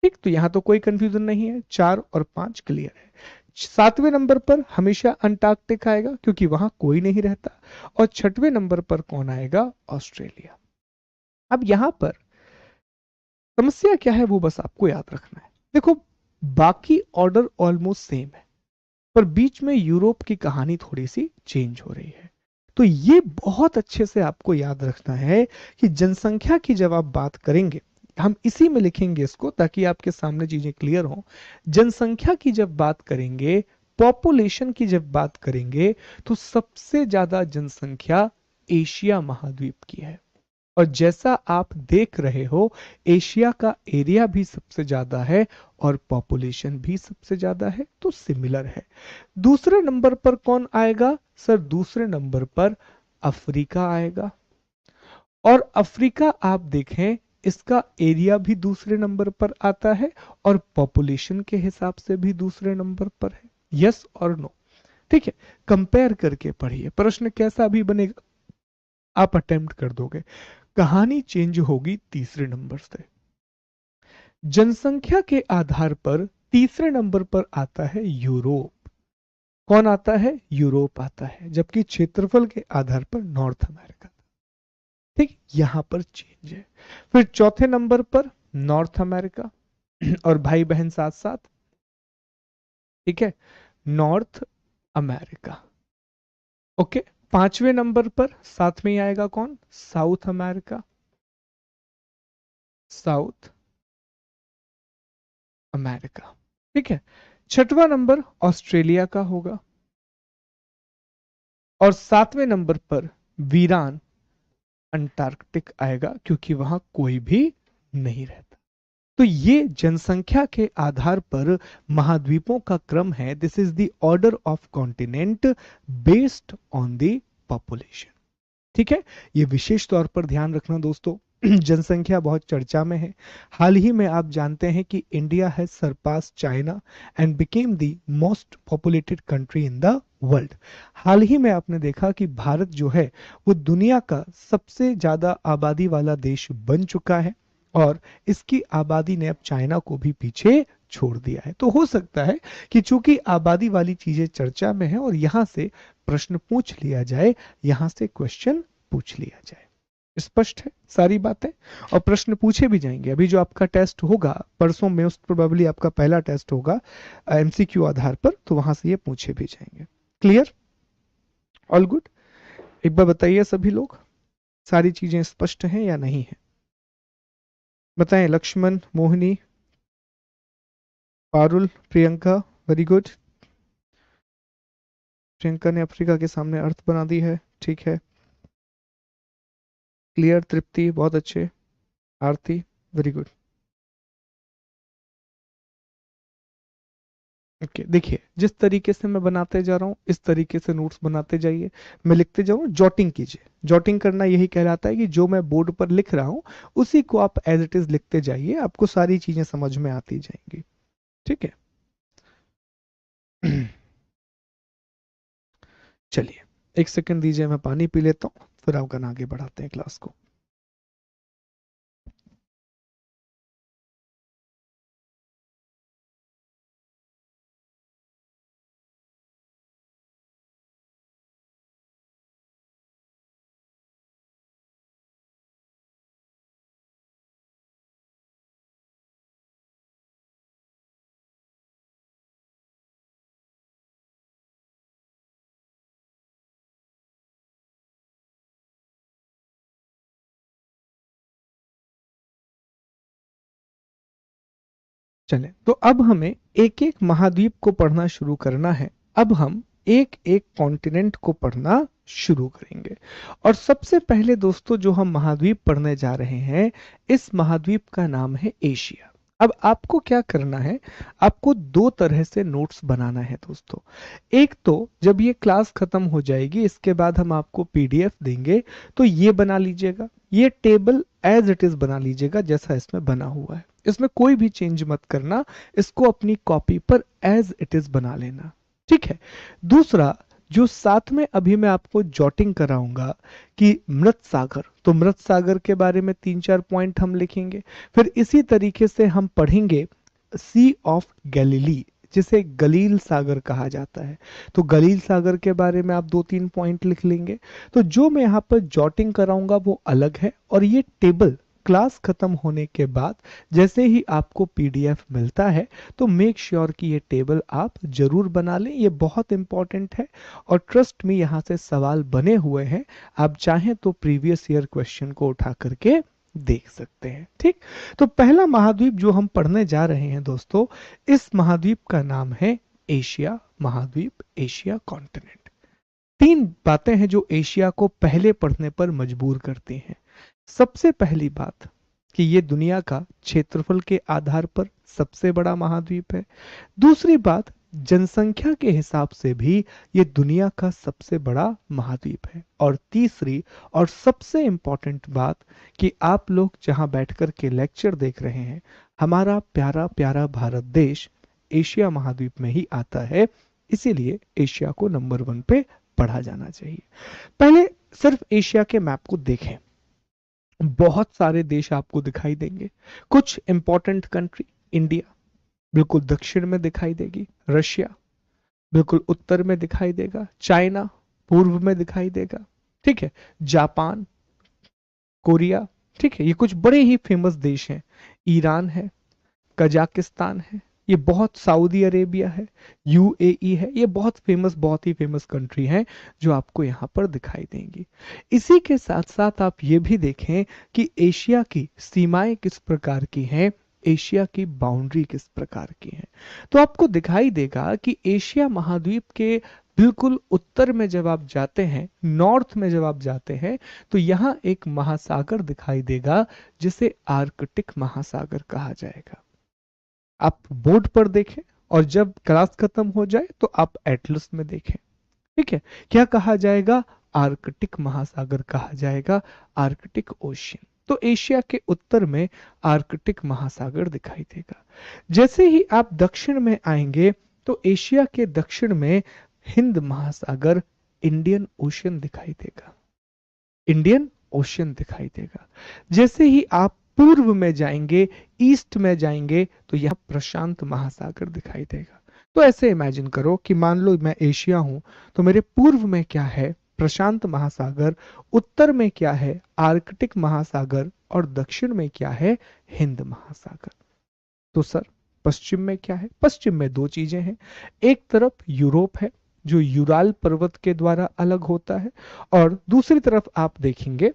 ठीक, तो यहां तो कोई कंफ्यूजन नहीं है, 4 और 5 क्लियर है। 7वें नंबर पर हमेशा अंटार्कटिक आएगा क्योंकि वहां कोई नहीं रहता, और 6वें नंबर पर कौन आएगा? ऑस्ट्रेलिया। अब यहां पर समस्या क्या है वो बस आपको याद रखना है। देखो, बाकी ऑर्डर ऑलमोस्ट सेम है, पर बीच में यूरोप की कहानी थोड़ी सी चेंज हो रही है। तो ये बहुत अच्छे से आपको याद रखना है कि जनसंख्या की जब आप बात करेंगे, हम इसी में लिखेंगे इसको ताकि आपके सामने चीजें क्लियर हो। जनसंख्या की जब बात करेंगे, पॉपुलेशन की जब बात करेंगे, तो सबसे ज्यादा जनसंख्या एशिया महाद्वीप की है। और जैसा आप देख रहे हो, एशिया का एरिया भी सबसे ज्यादा है और पॉपुलेशन भी सबसे ज्यादा है, तो सिमिलर है। दूसरे नंबर पर कौन आएगा सर? दूसरे नंबर पर अफ्रीका आएगा। और अफ्रीका आप देखें, इसका एरिया भी दूसरे नंबर पर आता है और पॉपुलेशन के हिसाब से भी दूसरे नंबर पर है। यस और नो? ठीक है, कंपेयर करके पढ़िए, प्रश्न कैसा भी बनेगा आप अटेम्प्ट कर दोगे। कहानी चेंज होगी तीसरे नंबर से। जनसंख्या के आधार पर तीसरे नंबर पर आता है यूरोप। कौन आता है? यूरोप आता है। जबकि क्षेत्रफल के आधार पर नॉर्थ अमेरिका। ठीक, यहां पर चेंज है। फिर चौथे नंबर पर नॉर्थ अमेरिका और भाई बहन साथ साथ, ठीक है, नॉर्थ अमेरिका। ओके, पांचवें नंबर पर साथ में ही आएगा कौन? South America, south America. ठीक है, छठवां नंबर ऑस्ट्रेलिया का होगा और सातवें नंबर पर वीरान अंटार्कटिक आएगा, क्योंकि वहां कोई भी नहीं रहता। तो ये जनसंख्या के आधार पर महाद्वीपों का क्रम है। This is the order of continent based on the population. ठीक है, ये विशेष तौर पर ध्यान रखना दोस्तों। जनसंख्या बहुत चर्चा में है। हाल ही में आप जानते हैं कि India has surpassed China and became the most populated country in the world. हाल ही में आपने देखा कि भारत जो है वो दुनिया का सबसे ज्यादा आबादी वाला देश बन चुका है और इसकी आबादी ने अब चाइना को भी पीछे छोड़ दिया है। तो हो सकता है कि चूंकि आबादी वाली चीजें चर्चा में है और यहां से प्रश्न पूछ लिया जाए, यहां से क्वेश्चन पूछ लिया जाए। स्पष्ट है सारी बातें? और प्रश्न पूछे भी जाएंगे। अभी जो आपका टेस्ट होगा परसों, मोस्ट प्रोबेबली आपका पहला टेस्ट होगा एमसीक्यू आधार पर, तो वहां से ये पूछे भी जाएंगे। क्लियर? All good? एक बार बताइए सभी लोग, सारी चीजें स्पष्ट हैं या नहीं है? बताएं। Lakshman, Mohini, Parul, Priyanka, very good. प्रियंका ने अफ्रीका के सामने अर्थ बना दी है, ठीक है। क्लियर? तृप्ति, बहुत अच्छे। आरती, वेरी गुड। ओके, देखिए जिस तरीके से मैं बनाते जा रहा हूँ इस तरीके से नोट्स बनाते जाइए। मैं लिखते जाऊँ, जॉटिंग कीजिए। जॉटिंग करना यही कहलाता है कि जो मैं बोर्ड पर लिख रहा हूँ उसी को आप एज इट इज लिखते जाइए, आपको सारी चीजें समझ में आती जाएंगी। ठीक है। चलिए एक सेकंड दीजिए, मैं पानी पी लेता हूँ, फिर आपका आगे बढ़ाते हैं क्लास को। चले, तो अब हमें एक एक महाद्वीप को पढ़ना शुरू करना है। अब हम एक एक कॉन्टिनेंट को पढ़ना शुरू करेंगे। और सबसे पहले दोस्तों जो हम महाद्वीप पढ़ने जा रहे हैं, इस महाद्वीप का नाम है एशिया। अब आपको क्या करना है, आपको दो तरह से नोट्स बनाना है दोस्तों। एक तो जब ये क्लास खत्म हो जाएगी इसके बाद हम आपको पीडीएफ देंगे, तो ये बना लीजिएगा, ये टेबल एज इट इज बना लीजिएगा जैसा इसमें बना हुआ है, इसमें कोई भी चेंज मत करना, इसको अपनी कॉपी पर एज इट इज बना लेना। ठीक है। दूसरा, जो साथ में अभी मैं आपको जॉटिंग कराऊंगा कि मृत सागर, तो मृत सागर के बारे में 3-4 पॉइंट हम लिखेंगे। फिर इसी तरीके से हम पढ़ेंगे सी ऑफ गैलीली, जिसे गलील सागर कहा जाता है, तो गलील सागर के बारे में आप 2-3 पॉइंट लिख लेंगे। तो जो मैं यहाँ पर जॉटिंग कराऊंगा वो अलग है, और ये टेबल क्लास खत्म होने के बाद जैसे ही आपको पीडीएफ मिलता है तो मेक श्योर कि ये टेबल आप जरूर बना लें, ये बहुत इंपॉर्टेंट है। और ट्रस्ट में यहाँ से सवाल बने हुए हैं, आप चाहें तो प्रीवियस ईयर क्वेश्चन को उठा करके देख सकते हैं। ठीक, तो पहला महाद्वीप जो हम पढ़ने जा रहे हैं दोस्तों, इस महाद्वीप का नाम है एशिया महाद्वीप, एशिया कॉन्टिनेंट। तीन बातें हैं जो एशिया को पहले पढ़ने पर मजबूर करती हैं। सबसे पहली बात कि ये दुनिया का क्षेत्रफल के आधार पर सबसे बड़ा महाद्वीप है। दूसरी बात, जनसंख्या के हिसाब से भी ये दुनिया का सबसे बड़ा महाद्वीप है। और तीसरी और सबसे इंपॉर्टेंट बात कि आप लोग जहां बैठकर के लेक्चर देख रहे हैं, हमारा प्यारा प्यारा भारत देश एशिया महाद्वीप में ही आता है, इसीलिए एशिया को नंबर 1 पे पढ़ा जाना चाहिए। पहले सिर्फ एशिया के मैप को देखें, बहुत सारे देश आपको दिखाई देंगे। कुछ इंपॉर्टेंट कंट्री, इंडिया बिल्कुल दक्षिण में दिखाई देगी, रशिया बिल्कुल उत्तर में दिखाई देगा, चाइना पूर्व में दिखाई देगा, ठीक है, जापान, कोरिया, ठीक है, ये कुछ बड़े ही फेमस देश हैं। ईरान है, कजाकिस्तान है, ये बहुत, सऊदी अरेबिया है, यूएई है, ये बहुत फेमस, बहुत ही फेमस कंट्री हैं जो आपको यहाँ पर दिखाई देंगी। इसी के साथ साथ आप ये भी देखें कि एशिया की सीमाएं किस प्रकार की हैं, एशिया की बाउंड्री किस प्रकार की है। तो आपको दिखाई देगा कि एशिया महाद्वीप के बिल्कुल उत्तर में जब आप जाते हैं, नॉर्थ में जब आप जाते हैं, तो यहाँ एक महासागर दिखाई देगा जिसे आर्कटिक महासागर कहा जाएगा। आप बोर्ड पर देखें और जब क्लास खत्म हो जाए तो आप एटलस में देखें, ठीक है, क्या कहा जाएगा, आर्कटिक महासागर कहा जाएगा, आर्कटिक ओशियन। तो एशिया के उत्तर में आर्कटिक महासागर दिखाई देगा। जैसे ही आप दक्षिण में आएंगे तो एशिया के दक्षिण में हिंद महासागर, इंडियन ओशियन दिखाई देगा, इंडियन ओशियन दिखाई देगा। जैसे ही आप पूर्व में जाएंगे, ईस्ट में जाएंगे, तो यहां प्रशांत महासागर दिखाई देगा। तो ऐसे इमेजिन करो कि मान लो मैं एशिया हूं, तो मेरे पूर्व में क्या है, प्रशांत महासागर, उत्तर में क्या है, आर्कटिक महासागर, और दक्षिण में क्या है, हिंद महासागर। तो सर पश्चिम में क्या है, पश्चिम में दो चीजें हैं, एक तरफ यूरोप है जो यूराल पर्वत के द्वारा अलग होता है, और दूसरी तरफ आप देखेंगे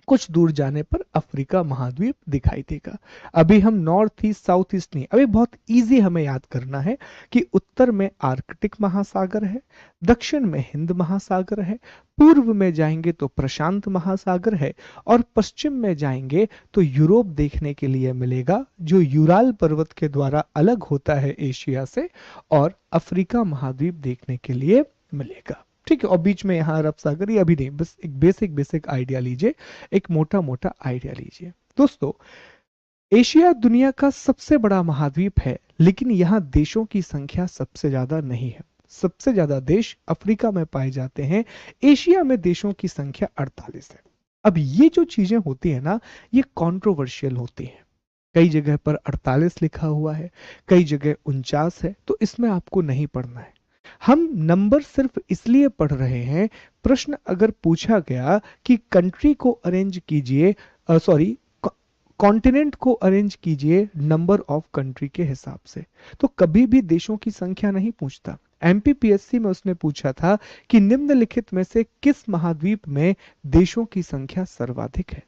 कुछ दूर जाने पर अफ्रीका महाद्वीप दिखाई देगा। अभी हम नॉर्थ ईस्ट साउथ ईस्ट नहीं, अभी बहुत इजी हमें याद करना है कि उत्तर में आर्कटिक महासागर है, दक्षिण में हिंद महासागर है, पूर्व में जाएंगे तो प्रशांत महासागर है, और पश्चिम में जाएंगे तो यूरोप देखने के लिए मिलेगा जो यूराल पर्वत के द्वारा अलग होता है एशिया से, और अफ्रीका महाद्वीप देखने के लिए मिलेगा। ठीक है, और बीच में यहाँ अरब सागर, ये अभी नहीं, बस एक बेसिक आइडिया लीजिए, एक मोटा मोटा आइडिया लीजिए। दोस्तों, एशिया दुनिया का सबसे बड़ा महाद्वीप है, लेकिन यहाँ देशों की संख्या सबसे ज्यादा नहीं है। सबसे ज्यादा देश अफ्रीका में पाए जाते हैं, एशिया में देशों की संख्या 48 है। अब ये जो चीजें होती है ना, ये कॉन्ट्रोवर्शियल होती हैं। कई जगह पर 48 लिखा हुआ है, कई जगह 49 है, तो इसमें आपको नहीं पढ़ना है। हम नंबर सिर्फ इसलिए पढ़ रहे हैं, प्रश्न अगर पूछा गया कि कंट्री को अरेंज कीजिए, सॉरी, कॉन्टिनेंट को अरेंज कीजिए नंबर ऑफ कंट्री के हिसाब से, तो कभी भी देशों की संख्या नहीं पूछता। एमपीपीएससी में उसने पूछा था कि निम्नलिखित में से किस महाद्वीप में देशों की संख्या सर्वाधिक है।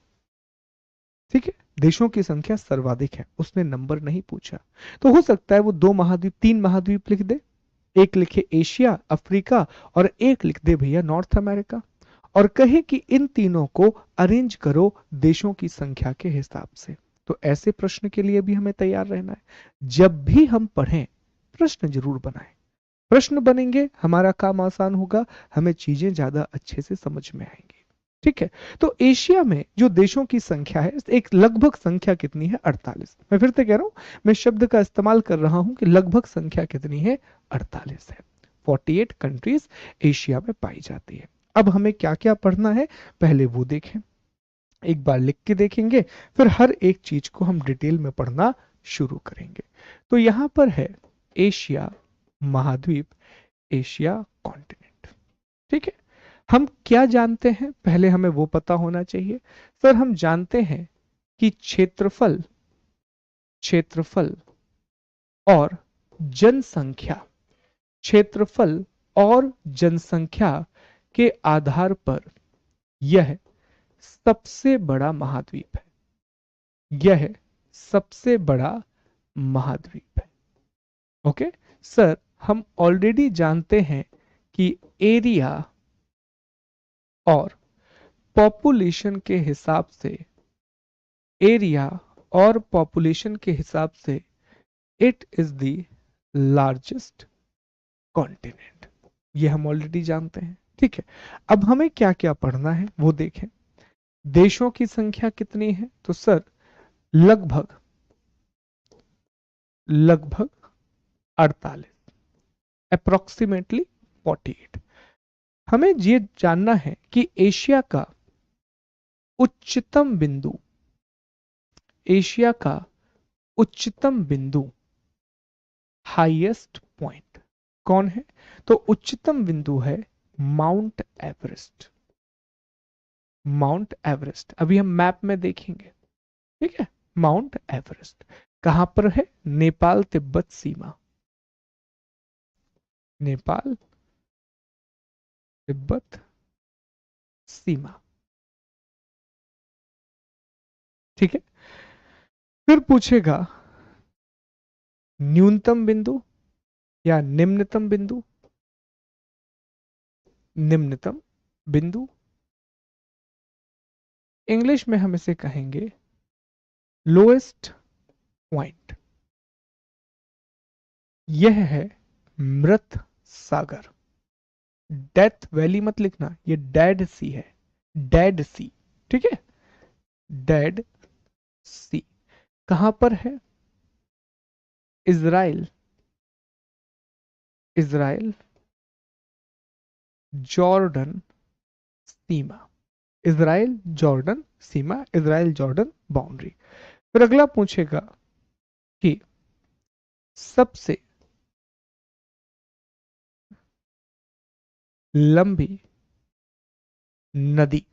ठीक है, देशों की संख्या सर्वाधिक है, उसने नंबर नहीं पूछा। तो हो सकता है वो 2 महाद्वीप, 3 महाद्वीप लिख दे, एक लिखे एशिया, अफ्रीका, और एक लिख दे भैया नॉर्थ अमेरिका, और कहे कि इन तीनों को अरेंज करो देशों की संख्या के हिसाब से। तो ऐसे प्रश्न के लिए भी हमें तैयार रहना है। जब भी हम पढ़ें, प्रश्न जरूर बनाएं। प्रश्न बनेंगे, हमारा काम आसान होगा, हमें चीजें ज्यादा अच्छे से समझ में आएंगी। ठीक है, तो एशिया में जो देशों की संख्या है, एक लगभग संख्या कितनी है, 48। मैं फिर से कह रहा हूं, मैं शब्द का इस्तेमाल कर रहा हूं कि लगभग संख्या कितनी है, 48 है। 48 कंट्रीज एशिया में पाई जाती है। अब हमें क्या क्या पढ़ना है, पहले वो देखें, एक बार लिख के देखेंगे, फिर हर एक चीज को हम डिटेल में पढ़ना शुरू करेंगे। तो यहां पर है एशिया महाद्वीप, एशिया कॉन्टिनेंट। ठीक है, हम क्या जानते हैं, पहले हमें वो पता होना चाहिए। सर हम जानते हैं कि क्षेत्रफल, क्षेत्रफल और जनसंख्या, क्षेत्रफल और जनसंख्या के आधार पर यह सबसे बड़ा महाद्वीप है, यह सबसे बड़ा महाद्वीप है। ओके सर, हम ऑलरेडी जानते हैं कि एरिया और पॉपुलेशन के हिसाब से एरिया और पॉपुलेशन के हिसाब से it is the largest continent, ये हम ऑलरेडी जानते हैं। ठीक है, अब हमें क्या क्या पढ़ना है वो देखें। देशों की संख्या कितनी है, तो सर लगभग लगभग 48, अप्रोक्सीमेटली 48। हमें ये जानना है कि एशिया का उच्चतम बिंदु, एशिया का उच्चतम बिंदु, हाईएस्ट पॉइंट कौन है, तो उच्चतम बिंदु है माउंट एवरेस्ट। माउंट एवरेस्ट अभी हम मैप में देखेंगे। ठीक है, माउंट एवरेस्ट कहां पर है, नेपाल तिब्बत सीमा, नेपाल तिब्बत सीमा। ठीक है, फिर पूछेगा न्यूनतम बिंदु या निम्नतम बिंदु, निम्नतम बिंदु इंग्लिश में हम इसे कहेंगे लोएस्ट पॉइंट। यह है मृत सागर, डेथ वैली मत लिखना, ये डेड सी है, डेड सी। ठीक है, डेड सी कहां पर है, इजराइल, इजराइल जॉर्डन सीमा, इजराइल जॉर्डन सीमा, इजराइल जॉर्डन बाउंड्री। फिर अगला पूछेगा कि सबसे लंबी नदी,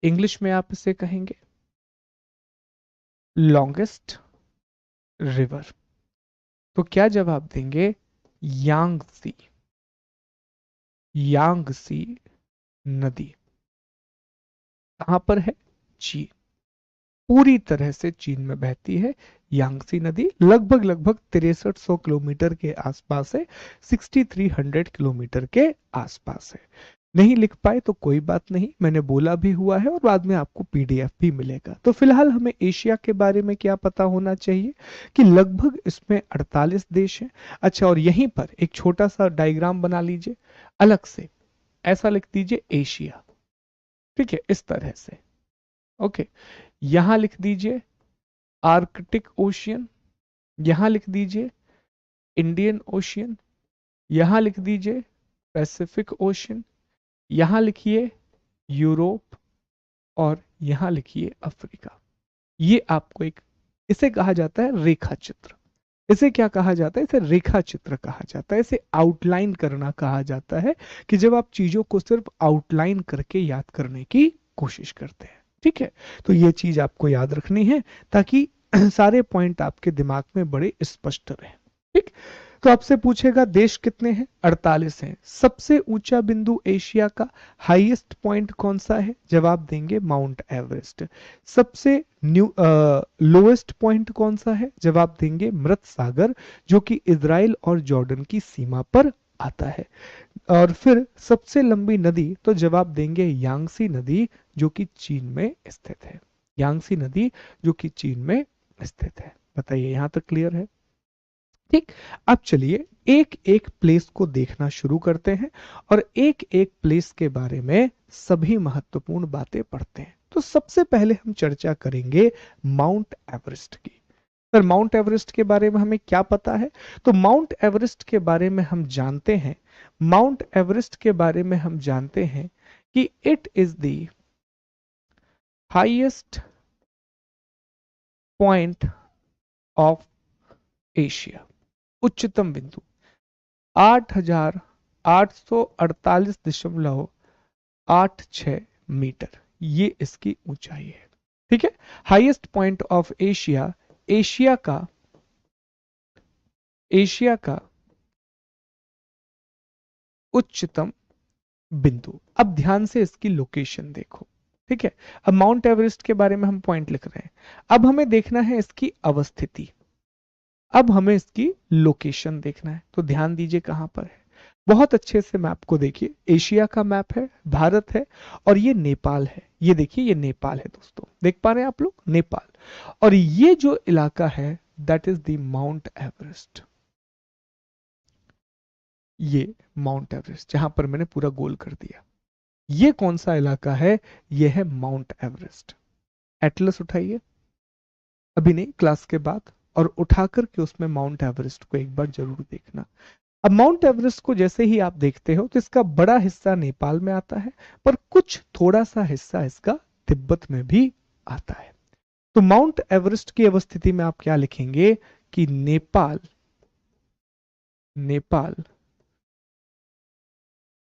इंग्लिश में आप इसे कहेंगे लॉन्गेस्ट रिवर, तो क्या जवाब देंगे, यांगसी, यांगसी नदी कहां पर है, चीन, पूरी तरह से चीन में बहती है यांगसी नदी, लगभग लगभग 6300 किलोमीटर के आसपास है, 6300 किलोमीटर के आसपास है। नहीं लिख पाए तो कोई बात नहीं, मैंने बोला भी हुआ है और बाद में आपको पीडीएफ भी मिलेगा। तो फिलहाल हमें एशिया के बारे में क्या पता होना चाहिए कि लगभग इसमें 48 देश हैं। अच्छा, और यहीं पर एक छोटा सा डायग्राम बना लीजिए अलग से, ऐसा लिख दीजिए एशिया। ठीक है, इस तरह से। ओके, यहां लिख दीजिए आर्कटिक ओशियन, यहां लिख दीजिए इंडियन ओशियन, यहां लिख दीजिए पैसिफिक ओशियन, यहां लिखिए यूरोप और यहां लिखिए अफ्रीका। ये आपको एक, इसे कहा जाता है रेखा चित्र। इसे क्या कहा जाता है, इसे रेखा चित्र कहा जाता है, इसे आउटलाइन करना कहा जाता है कि जब आप चीजों को सिर्फ आउटलाइन करके याद करने की कोशिश करते हैं। ठीक है, तो ये चीज आपको याद रखनी है ताकि सारे पॉइंट आपके दिमाग में बड़े स्पष्ट रहे। ठीक, तो आपसे पूछेगा देश कितने हैं, 48 हैं। सबसे ऊंचा बिंदु एशिया का, हाईएस्ट पॉइंट कौन सा है, जवाब देंगे माउंट एवरेस्ट। सबसे लोएस्ट पॉइंट कौन सा है, जवाब देंगे मृत सागर, जो कि इजराइल और जॉर्डन की सीमा पर आता है। और फिर सबसे लंबी नदी, तो जवाब देंगे यांगसी नदी, जो कि चीन में स्थित है, यांगसी नदी जो कि चीन में स्थित है। बताइए, यहां तक क्लियर है। ठीक, अब चलिए एक एक प्लेस को देखना शुरू करते हैं और एक एक प्लेस के बारे में सभी महत्वपूर्ण बातें पढ़ते हैं। तो सबसे पहले हम चर्चा करेंगे माउंट एवरेस्ट की। सर माउंट एवरेस्ट के बारे में हमें क्या पता है, तो माउंट एवरेस्ट के बारे में हम जानते हैं, माउंट एवरेस्ट के बारे में हम जानते हैं कि it is the highest point of Asia, उच्चतम बिंदु 8,848.86 मीटर, ये इसकी ऊंचाई है। ठीक है, highest point of Asia, Asia का उच्चतम बिंदु। अब ध्यान से इसकी लोकेशन देखो। ठीक है, अब माउंट एवरेस्ट के बारे में हम पॉइंट लिख रहे हैं, अब हमें देखना है इसकी अवस्थिति, अब हमें इसकी लोकेशन देखना है। तो ध्यान दीजिए कहां पर है, बहुत अच्छे से मैप को देखिए, एशिया का मैप है, भारत है और ये नेपाल है। ये देखिए, ये नेपाल है दोस्तों, देख पा रहे हैं आप लोग, नेपाल। और ये जो इलाका है that is the mount Everest. ये माउंट एवरेस्ट जहां पर मैंने पूरा गोल कर दिया, ये कौन सा इलाका है? ये है माउंट एवरेस्ट। एटलस उठाइए अभी नहीं, क्लास के बाद, और उठा करके उसमें माउंट एवरेस्ट को एक बार जरूर देखना। अब माउंट एवरेस्ट को जैसे ही आप देखते हो तो इसका बड़ा हिस्सा नेपाल में आता है, पर कुछ थोड़ा सा हिस्सा इसका तिब्बत में भी आता है। तो माउंट एवरेस्ट की अवस्थिति में आप क्या लिखेंगे कि नेपाल, नेपाल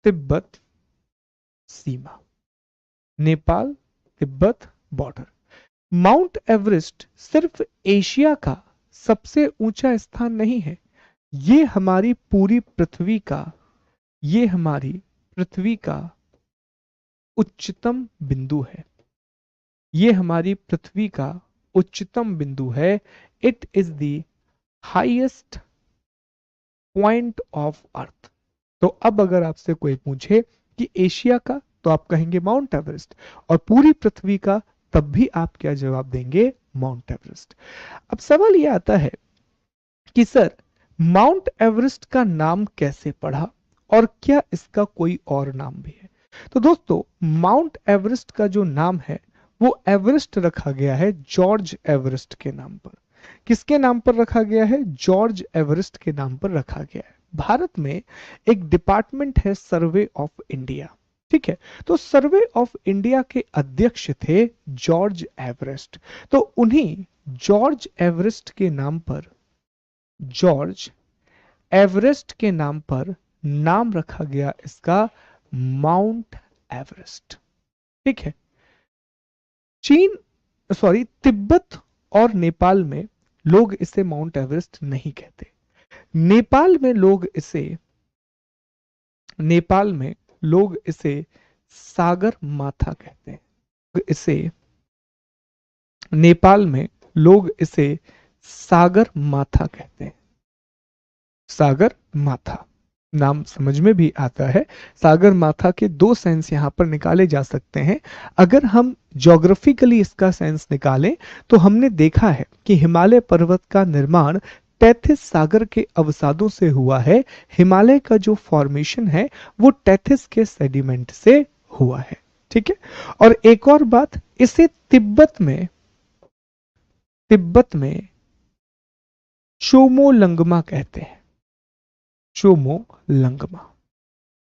तिब्बत सीमा, Nepal Tibet border. Mount Everest सिर्फ एशिया का सबसे ऊंचा स्थान नहीं है, ये हमारी पूरी पृथ्वी का, ये हमारी पृथ्वी का उच्चतम बिंदु है। ये हमारी पृथ्वी का उच्चतम बिंदु है। It is the highest point of earth. तो अब अगर आपसे कोई पूछे कि एशिया का, तो आप कहेंगे माउंट एवरेस्ट, और पूरी पृथ्वी का, तब भी आप क्या जवाब देंगे? Mount Everest. अब सवाल यह आता है कि सर माउंट एवरेस्ट का नाम कैसे पड़ा और क्या इसका कोई और नाम भी है? तो दोस्तों, माउंट एवरेस्ट का जो नाम है वो एवरेस्ट रखा गया है जॉर्ज एवरेस्ट के नाम पर। किसके नाम पर रखा गया है? जॉर्ज एवरेस्ट के नाम पर रखा गया है। भारत में एक डिपार्टमेंट है सर्वे ऑफ इंडिया, ठीक है, तो सर्वे ऑफ इंडिया के अध्यक्ष थे जॉर्ज एवरेस्ट। तो उन्हीं जॉर्ज एवरेस्ट के नाम पर, जॉर्ज एवरेस्ट के नाम पर नाम रखा गया इसका माउंट एवरेस्ट, ठीक है। चीन, सॉरी, तिब्बत और नेपाल में लोग इसे माउंट एवरेस्ट नहीं कहते। नेपाल में लोग इसे, नेपाल में लोग इसे सागर माथा कहते हैं। इसे नेपाल में लोग इसे सागर माथा कहते हैं। सागर माथा नाम समझ में भी आता है। सागर माथा के दो सेंस यहां पर निकाले जा सकते हैं। अगर हम ज्योग्राफिकली इसका सेंस निकालें तो हमने देखा है कि हिमालय पर्वत का निर्माण टेथिस सागर के अवसादों से हुआ है। हिमालय का जो फॉर्मेशन है वो टेथिस के सेडिमेंट से हुआ है, ठीक है। और एक और बात, इसे तिब्बत में चोमोलंगमा कहते हैं। चोमोलंगमा,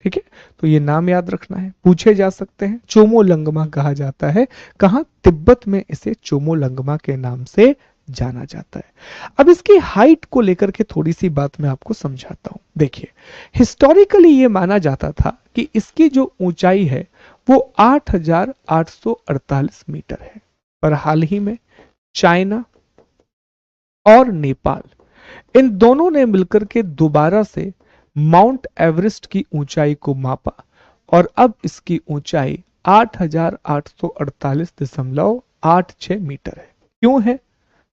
ठीक है। तो ये नाम याद रखना है, पूछे जा सकते हैं। चोमोलंगमा कहा जाता है, कहां? तिब्बत में इसे चोमोलंगमा के नाम से जाना जाता है। अब इसकी हाइट को लेकर के थोड़ी सी बात मैं आपको समझाता हूं। देखिए, हिस्टोरिकली ये माना जाता था कि इसकी जो ऊंचाई है वो 8,848 मीटर है, पर हाल ही में चाइना और नेपाल, इन दोनों ने मिलकर के दोबारा से माउंट एवरेस्ट की ऊंचाई को मापा और अब इसकी ऊंचाई 8,848.86 मीटर है। क्यों है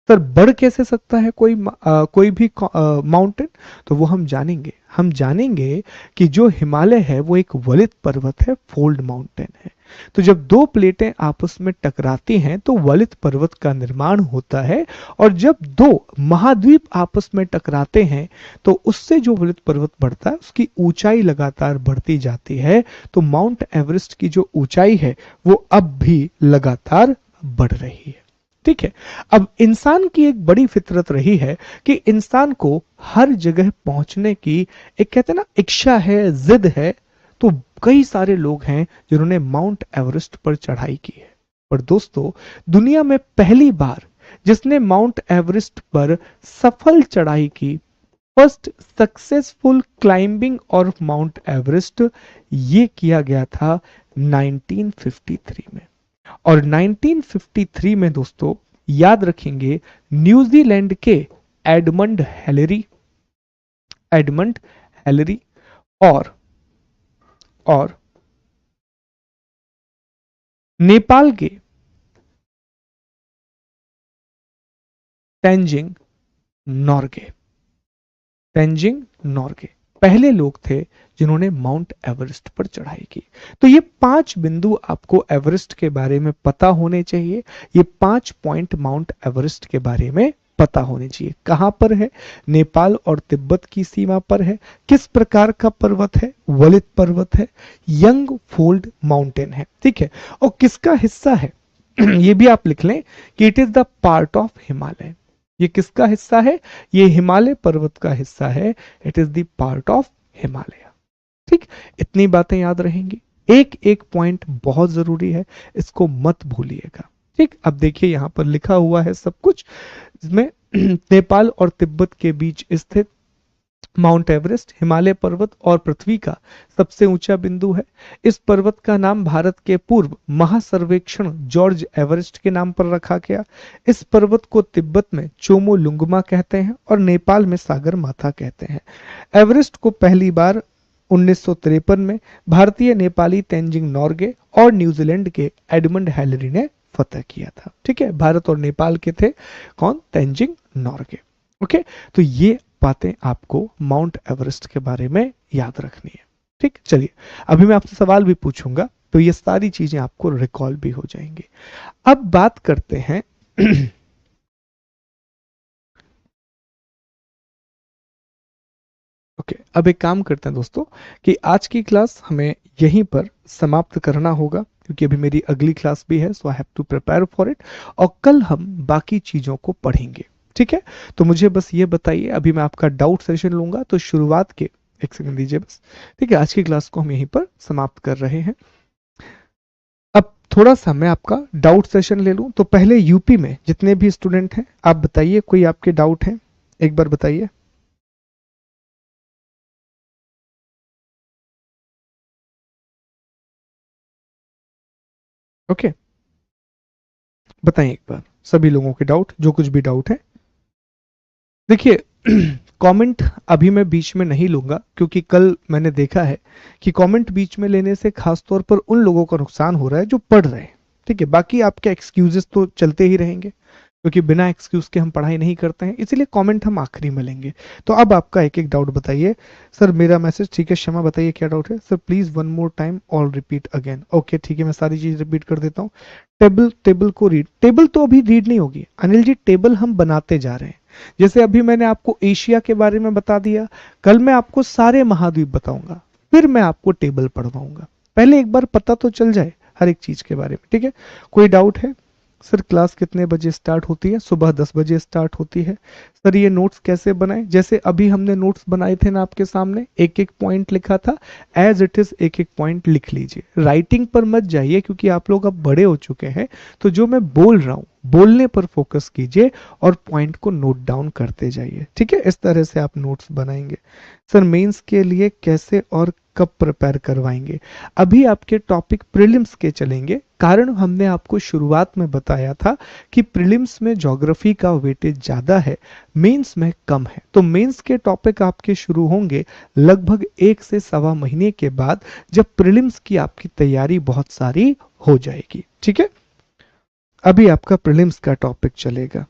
सर? बढ़ कैसे सकता है कोई भी माउंटेन? तो वो हम जानेंगे। हम जानेंगे कि जो हिमालय है वो एक वलित पर्वत है, फोल्ड माउंटेन है। तो जब दो प्लेटें आपस में टकराती हैं तो वलित पर्वत का निर्माण होता है, और जब दो महाद्वीप आपस में टकराते हैं तो उससे जो वलित पर्वत बढ़ता है उसकी ऊंचाई लगातार बढ़ती जाती है। तो माउंट एवरेस्ट की जो ऊंचाई है वो अब भी लगातार बढ़ रही है, ठीक है। अब इंसान की एक बड़ी फितरत रही है कि इंसान को हर जगह पहुंचने की एक, कहते हैं ना, इच्छा है, जिद है। तो कई सारे लोग हैं जिन्होंने माउंट एवरेस्ट पर चढ़ाई की है। पर दोस्तों, दुनिया में पहली बार जिसने माउंट एवरेस्ट पर सफल चढ़ाई की, फर्स्ट सक्सेसफुल क्लाइंबिंग और माउंट एवरेस्ट, ये किया गया था 1953 में। और 1953 में दोस्तों याद रखेंगे, न्यूजीलैंड के एडमंड हेलेरी, एडमंड हेलेरी और नेपाल के तेंजिंग नॉर्गे, तेंजिंग नॉर्गे, पहले लोग थे जिन्होंने माउंट एवरेस्ट पर चढ़ाई की। तो ये 5 बिंदु आपको एवरेस्ट के बारे में पता होने चाहिए। ये 5 पॉइंट माउंट एवरेस्ट के बारे में पता होने चाहिए। कहां पर है? नेपाल और तिब्बत की सीमा पर है। किस प्रकार का पर्वत है? वलित पर्वत है, यंग फोल्ड माउंटेन है, ठीक है। और किसका हिस्सा है? ये भी आप लिख लें कि it is the part of Himalaya. ये किसका हिस्सा है? ये हिमालय पर्वत का हिस्सा है। It is the part of Himalaya, ठीक। इतनी बातें याद रहेंगी। एक एक पॉइंट बहुत जरूरी है, इसको मत भूलिएगा, ठीक। अब देखिए यहां पर लिखा हुआ है सब कुछ, जिसमें नेपाल और तिब्बत के बीच स्थित माउंट एवरेस्ट हिमालय पर्वत और पृथ्वी का सबसे ऊंचा बिंदु है। इस पर्वत का नाम भारत के पूर्व महासर्वेक्षण जॉर्ज एवरेस्ट के नाम पर रखा गया। इस पर्वत को तिब्बत में चोमोलुंगमा कहते हैं और नेपाल में सागर माथा कहते हैं। एवरेस्ट को पहली बार 1953 में भारतीय नेपाली तेंजिंग नोर्गे और न्यूजीलैंड के एडमंड हैलरी ने फतह किया था, ठीक है। भारत और नेपाल के थे कौन? तेंजिंग नोर्गे। ओके, तो ये बातें आपको माउंट एवरेस्ट के बारे में याद रखनी है, ठीक। चलिए, अभी मैं आपसे सवाल भी पूछूंगा तो ये सारी चीजें आपको रिकॉल भी हो जाएंगी। अब बात करते हैं ओके, अब एक काम करते हैं दोस्तों कि आज की क्लास हमें यहीं पर समाप्त करना होगा, क्योंकि अभी मेरी अगली क्लास भी है, so I have to prepare for it. और कल हम बाकी चीजों को पढ़ेंगे, ठीक है। तो मुझे बस ये बताइए, अभी मैं आपका डाउट सेशन लूंगा, तो शुरुआत के एक सेकंड दीजिए बस, ठीक है। आज की क्लास को हम यहीं पर समाप्त कर रहे हैं। अब थोड़ा सा मैं आपका डाउट सेशन ले लूं, तो पहले यूपी में जितने भी स्टूडेंट हैं आप बताइए, कोई आपके डाउट है? एक बार बताइए। ओके, बताएं एक बार सभी लोगों के डाउट, जो कुछ भी डाउट है। देखिए, कमेंट अभी मैं बीच में नहीं लूंगा, क्योंकि कल मैंने देखा है कि कमेंट बीच में लेने से खास तौर पर उन लोगों का नुकसान हो रहा है जो पढ़ रहे हैं, ठीक है। बाकी आपके एक्सक्यूजेस तो चलते ही रहेंगे, क्योंकि बिना एक्सक्यूज के हम पढ़ाई नहीं करते हैं, इसीलिए कमेंट हम आखिरी में लेंगे। तो अब आपका एक एक डाउट बताइए। सर मेरा मैसेज ठीक है। क्षमा बताइए क्या डाउट है? Sir please one more time all repeat again. Okay ठीक है, मैं सारी चीज रिपीट कर देता हूँ। टेबल, टेबल को रीड, टेबल तो अभी रीड नहीं होगी अनिल जी, टेबल हम बनाते जा रहे हैं। जैसे अभी मैंने आपको एशिया के बारे में बता दिया, कल मैं आपको सारे महाद्वीप बताऊंगा, फिर मैं आपको टेबल पढ़वाऊंगा। पहले एक बार पता तो चल जाए हर एक चीज के बारे में, ठीक है। कोई डाउट है? सर क्लास कितने बजे स्टार्ट होती है? सुबह 10 बजे स्टार्ट होती है। सर ये नोट्स कैसे बनाए? जैसे अभी हमने नोट्स बनाए थे ना आपके सामने, एक एक पॉइंट लिखा था, एज इट इज एक एक पॉइंट लिख लीजिए। राइटिंग पर मत जाइए, क्योंकि आप लोग अब बड़े हो चुके हैं, तो जो मैं बोल रहा हूं बोलने पर फोकस कीजिए और पॉइंट को नोट डाउन करते जाइए, ठीक है। इस तरह से आप नोट्स बनाएंगे। सर मेंस के लिए कैसे और कब प्रिपेयर करवाएंगे? अभी आपके टॉपिक प्रीलिम्स के चलेंगे, कारण हमने आपको शुरुआत में बताया था कि प्रीलिम्स में ज्योग्राफी का वेटेज ज्यादा है, मेंस में कम है। तो मेंस के टॉपिक आपके शुरू होंगे लगभग 1 से 1.25 महीने के बाद, जब प्रीलिम्स की आपकी तैयारी बहुत सारी हो जाएगी, ठीक है। अभी आपका प्रीलिम्स का टॉपिक चलेगा।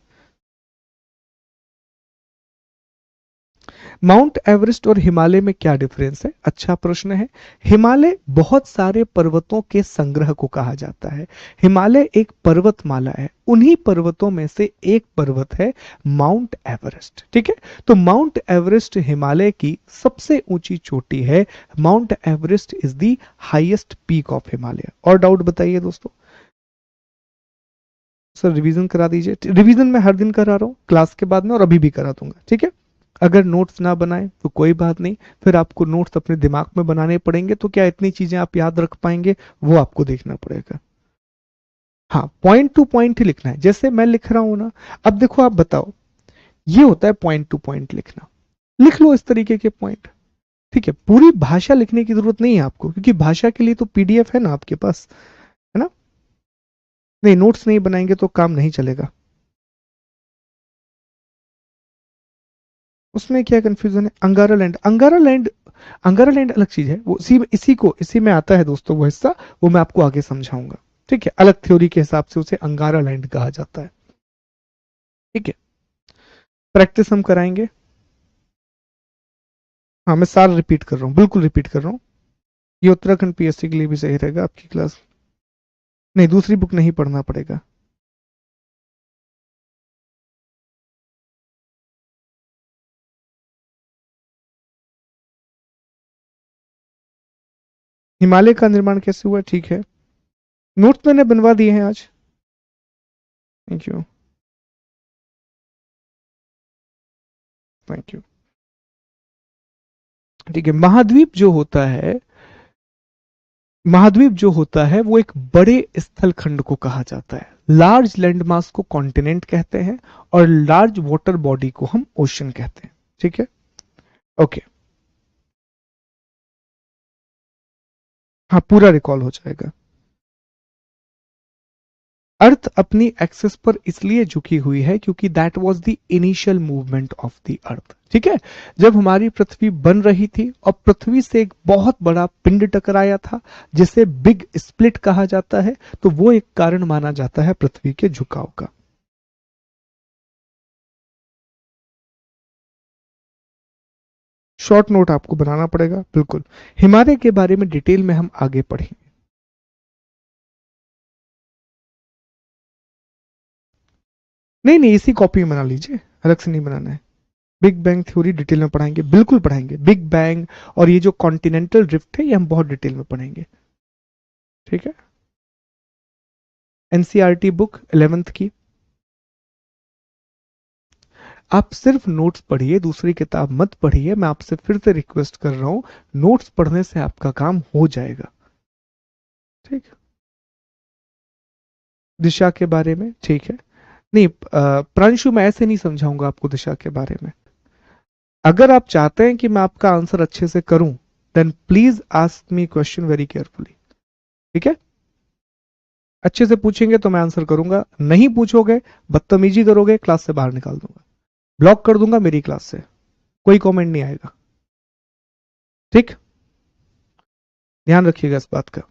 माउंट एवरेस्ट और हिमालय में क्या डिफरेंस है? अच्छा प्रश्न है। हिमालय बहुत सारे पर्वतों के संग्रह को कहा जाता है। हिमालय एक पर्वतमाला है, उन्हीं पर्वतों में से एक पर्वत है माउंट एवरेस्ट, ठीक है। तो माउंट एवरेस्ट हिमालय की सबसे ऊंची चोटी है। Mount Everest is the highest peak of Himalaya. और डाउट बताइए दोस्तों। सर रिवीजन करा दीजिए। रिवीजन मैं हर दिन करा रहा हूँ क्लास के बाद में, और अभी भी करा दूंगा, ठीक है। अगर नोट्स ना बनाए तो कोई बात नहीं, फिर आपको नोट्स अपने दिमाग में बनाने पड़ेंगे, तो क्या इतनी चीजें आप याद रख पाएंगे? वो आपको देखना पड़ेगा। हाँ, पॉइंट टू पॉइंट ही लिखना है, जैसे मैं लिख रहा हूं ना। अब देखो आप बताओ, ये होता है पॉइंट टू पॉइंट लिखना। लिख लो इस तरीके के पॉइंट, ठीक है। पूरी भाषा लिखने की जरूरत नहीं है आपको, क्योंकि भाषा के लिए तो पीडीएफ है ना आपके पास, है ना। नहीं, नोट्स नहीं बनाएंगे तो काम नहीं चलेगा। उसमें क्या कंफ्यूजन है? अंगारा लैंड, अंगारा लैंड, अंगारा लैंड अलग चीज है, वो इसी में आता है दोस्तों वो हिस्सा, वो मैं आपको आगे समझाऊंगा, ठीक है। अलग थ्योरी के हिसाब से उसे अंगारा लैंड कहा जाता है, ठीक है। प्रैक्टिस हम कराएंगे। हाँ मैं सारा रिपीट कर रहा हूँ, बिल्कुल रिपीट कर रहा हूँ। ये उत्तराखंड पीएससी के लिए भी सही रहेगा आपकी क्लास। नहीं, दूसरी बुक नहीं पढ़ना पड़ेगा। हिमालय का निर्माण कैसे हुआ, ठीक है। नोट्स मैंने बनवा दिए हैं आज। Thank you. Thank you. ठीक है, महाद्वीप जो होता है, महाद्वीप जो होता है वो एक बड़े स्थल खंड को कहा जाता है। लार्ज लैंड मास को कॉन्टिनेंट कहते हैं और लार्ज वाटर बॉडी को हम ओशन कहते हैं। ठीक है, ओके। हाँ पूरा रिकॉल हो जाएगा। अर्थ अपनी एक्सेस पर इसलिए झुकी हुई है क्योंकि that was the initial movement of the earth. ठीक है, जब हमारी पृथ्वी बन रही थी और पृथ्वी से एक बहुत बड़ा पिंड टकराया था जिसे बिग स्प्लिट कहा जाता है, तो वो एक कारण माना जाता है पृथ्वी के झुकाव का। शॉर्ट नोट आपको बनाना पड़ेगा, बिल्कुल। हिमालय के बारे में डिटेल में हम आगे पढ़ेंगे। नहीं नहीं, इसी कॉपी में बना लीजिए, अलग से नहीं बनाना है। बिग बैंग थ्योरी डिटेल में पढ़ाएंगे, बिल्कुल पढ़ाएंगे। बिग बैंग और ये जो कॉन्टिनेंटल ड्रिफ्ट है ये हम बहुत डिटेल में पढ़ेंगे। ठीक है, एनसीईआरटी बुक 11th की। आप सिर्फ नोट्स पढ़िए, दूसरी किताब मत पढ़िए। मैं आपसे फिर से रिक्वेस्ट कर रहा हूं, नोट्स पढ़ने से आपका काम हो जाएगा। ठीक, दिशा के बारे में, ठीक है। नहीं प्रांशु, मैं ऐसे नहीं समझाऊंगा आपको दिशा के बारे में। अगर आप चाहते हैं कि मैं आपका आंसर अच्छे से करूं, then please ask me question very carefully. ठीक है, अच्छे से पूछेंगे तो मैं आंसर करूंगा, नहीं पूछोगे, बदतमीजी करोगे, क्लास से बाहर निकाल दूंगा, ब्लॉक कर दूंगा मेरी क्लास से, कोई कमेंट नहीं आएगा। ठीक, ध्यान रखिएगा इस बात का।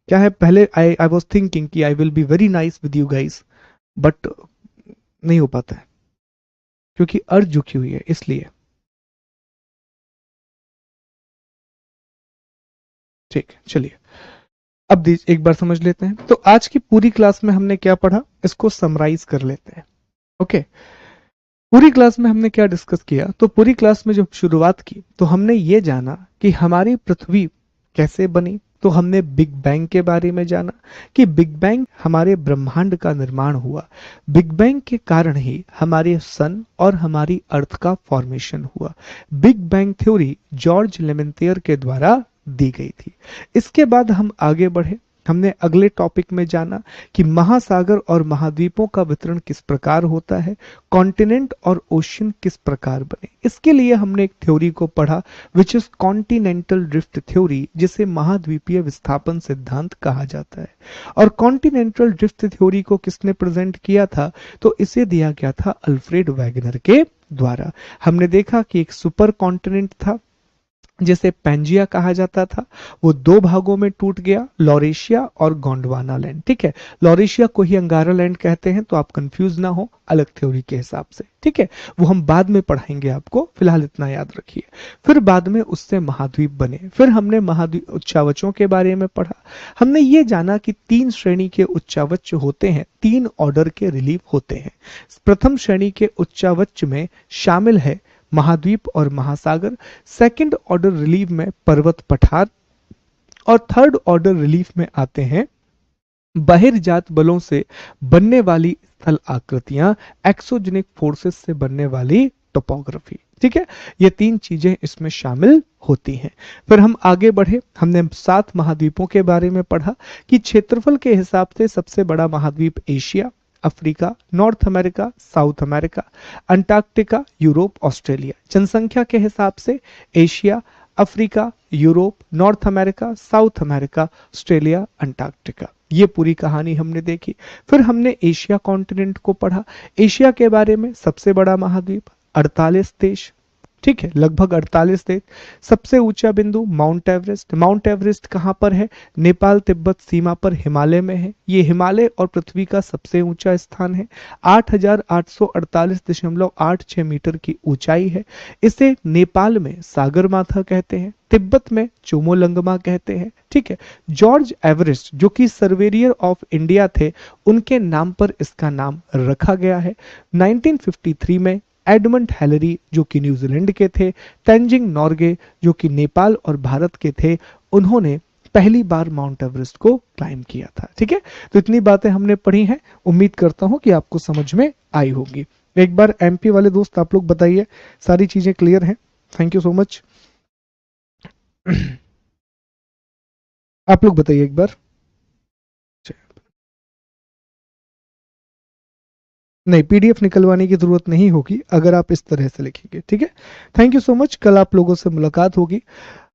क्या है, पहले आई आई वॉज थिंकिंग कि I will be very nice with you guys, but नहीं हो पाता है क्योंकि अर्थ झुकी हुई है, इसलिए। ठीक है, चलिए अब एक बार समझ लेते हैं। तो आज की पूरी क्लास में हमने क्या पढ़ा, इसको समराइज कर लेते हैं। ओके, पूरी क्लास में हमने क्या डिस्कस किया। तो पूरी क्लास में जब शुरुआत की तो हमने ये जाना कि हमारी पृथ्वी कैसे बनी। तो हमने बिग बैंग के बारे में जाना कि बिग बैंग हमारे ब्रह्मांड का निर्माण हुआ। बिग बैंग के कारण ही हमारे सन और हमारी अर्थ का फॉर्मेशन हुआ। बिग बैंग थ्योरी जॉर्ज लेमेंथियर के द्वारा दी गई थी। इसके बाद हम आगे बढ़े, हमने अगले टॉपिक में जाना कि महासागर और महाद्वीपों का वितरण किस प्रकार होता है, कॉन्टिनेंट और ओशियन किस प्रकार बने। इसके लिए हमने एक थ्योरी को पढ़ा which is continental drift theory, जिसे महाद्वीपीय विस्थापन सिद्धांत कहा जाता है। और कॉन्टिनेंटल ड्रिफ्ट थ्योरी को किसने प्रेजेंट किया था, तो इसे दिया गया था अल्फ्रेड वैगनर के द्वारा। हमने देखा कि एक सुपर कॉन्टिनेंट था जिसे पैंजिया कहा जाता था, वो दो भागों में टूट गया, लॉरेशिया और गोंडवाना लैंड। ठीक है, लॉरेशिया को ही अंगारा लैंड कहते हैं, तो आप कंफ्यूज ना हो अलग थ्योरी के हिसाब से। ठीक है, वो हम बाद में पढ़ाएंगे आपको, फिलहाल इतना याद रखिए। फिर बाद में उससे महाद्वीप बने। फिर हमने महाद्वीप उच्चावचों के बारे में पढ़ा। हमने ये जाना कि तीन श्रेणी के उच्चावच होते हैं, तीन ऑर्डर के रिलीफ होते हैं। प्रथम श्रेणी के उच्चावच में शामिल है महाद्वीप और महासागर। सेकंड ऑर्डर रिलीफ में पर्वत पठार। और थर्ड ऑर्डर रिलीफ में आते हैं बहिर्जात बलों से बनने वाली स्थल आकृतियां, एक्सोजेनिक फोर्सेस से बनने वाली टोपोग्राफी। ठीक है, ये तीन चीजें इसमें शामिल होती हैं। फिर हम आगे बढ़े, हमने 7 महाद्वीपों के बारे में पढ़ा कि क्षेत्रफल के हिसाब से सबसे बड़ा महाद्वीप Asia, Africa, north America, south America, Antarctica, Europe, Australia. जनसंख्या के हिसाब से Asia, Africa, Europe, north America, south America, Australia, Antarctica. ये पूरी कहानी हमने देखी। फिर हमने एशिया कॉन्टिनेंट को पढ़ा। एशिया के बारे में सबसे बड़ा महाद्वीप, 48 देश। ठीक है, लगभग 48 देश। सबसे ऊंचा बिंदु माउंट एवरेस्ट। माउंट एवरेस्ट कहाँ पर है? नेपाल तिब्बत सीमा पर हिमालय में है। ये हिमालय और पृथ्वी का सबसे ऊंचा स्थान है। 8,848.86 मीटर की ऊंचाई है। इसे नेपाल में सागरमाथा कहते हैं, तिब्बत में चोमोलंगमा कहते हैं। ठीक है, जॉर्ज एवरेस्ट जो कि सर्वेरियर ऑफ इंडिया थे, उनके नाम पर इसका नाम रखा गया है। 1953 में एडमंड हैलरी जो कि न्यूजीलैंड के थे, तेंजिंग नोर्गे जो कि नेपाल और भारत के थे, उन्होंने पहली बार माउंट एवरेस्ट को क्लाइम किया था। ठीक है, तो इतनी बातें हमने पढ़ी हैं, उम्मीद करता हूं कि आपको समझ में आई होगी। एक बार एमपी वाले दोस्त आप लोग बताइए, सारी चीजें क्लियर हैं? Thank you so much. आप लोग बताइए एक बार। नहीं, पीडीएफ निकलवाने की जरूरत नहीं होगी अगर आप इस तरह से लिखेंगे। ठीक है, थैंक यू सो मच। कल आप लोगों से मुलाकात होगी।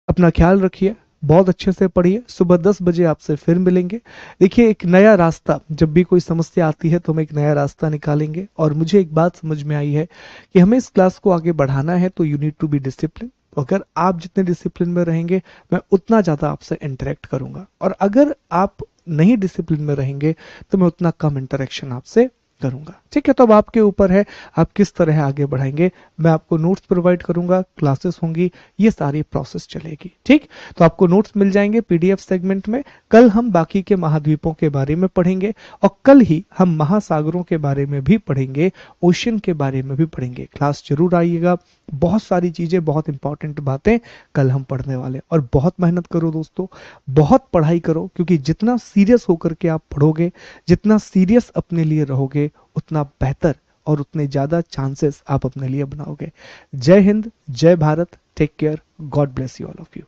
अपना ख्याल रखिए, बहुत अच्छे से पढ़िए। सुबह 10 बजे आपसे फिर मिलेंगे। देखिए, एक नया रास्ता, जब भी कोई समस्या आती है तो हम एक नया रास्ता निकालेंगे। और मुझे एक बात समझ में आई है कि हमें इस क्लास को आगे बढ़ाना है तो you need to be discipline. अगर आप जितने डिसिप्लिन में रहेंगे, मैं उतना ज़्यादा आपसे इंटरेक्ट करूंगा, और अगर आप नहीं डिसिप्लिन में रहेंगे तो मैं उतना कम इंटरेक्शन आपसे करूंगा। ठीक है, तो अब आपके ऊपर है आप किस तरह आगे बढ़ाएंगे। मैं आपको नोट्स प्रोवाइड करूंगा, क्लासेस होंगी, ये सारी प्रोसेस चलेगी। ठीक, तो आपको नोट्स मिल जाएंगे पीडीएफ सेगमेंट में। कल हम बाकी के महाद्वीपों के बारे में पढ़ेंगे, और कल ही हम महासागरों के बारे में भी पढ़ेंगे, ओशन के बारे में भी पढ़ेंगे। क्लास जरूर आइएगा, बहुत सारी चीजें, बहुत इंपॉर्टेंट बातें कल हम पढ़ने वाले। और बहुत मेहनत करो दोस्तों, बहुत पढ़ाई करो, क्योंकि जितना सीरियस होकर के आप पढ़ोगे, जितना सीरियस अपने लिए रहोगे, उतना बेहतर और उतने ज्यादा चांसेस आप अपने लिए बनाओगे। जय हिंद, जय Bharat, take care, god bless you all of you.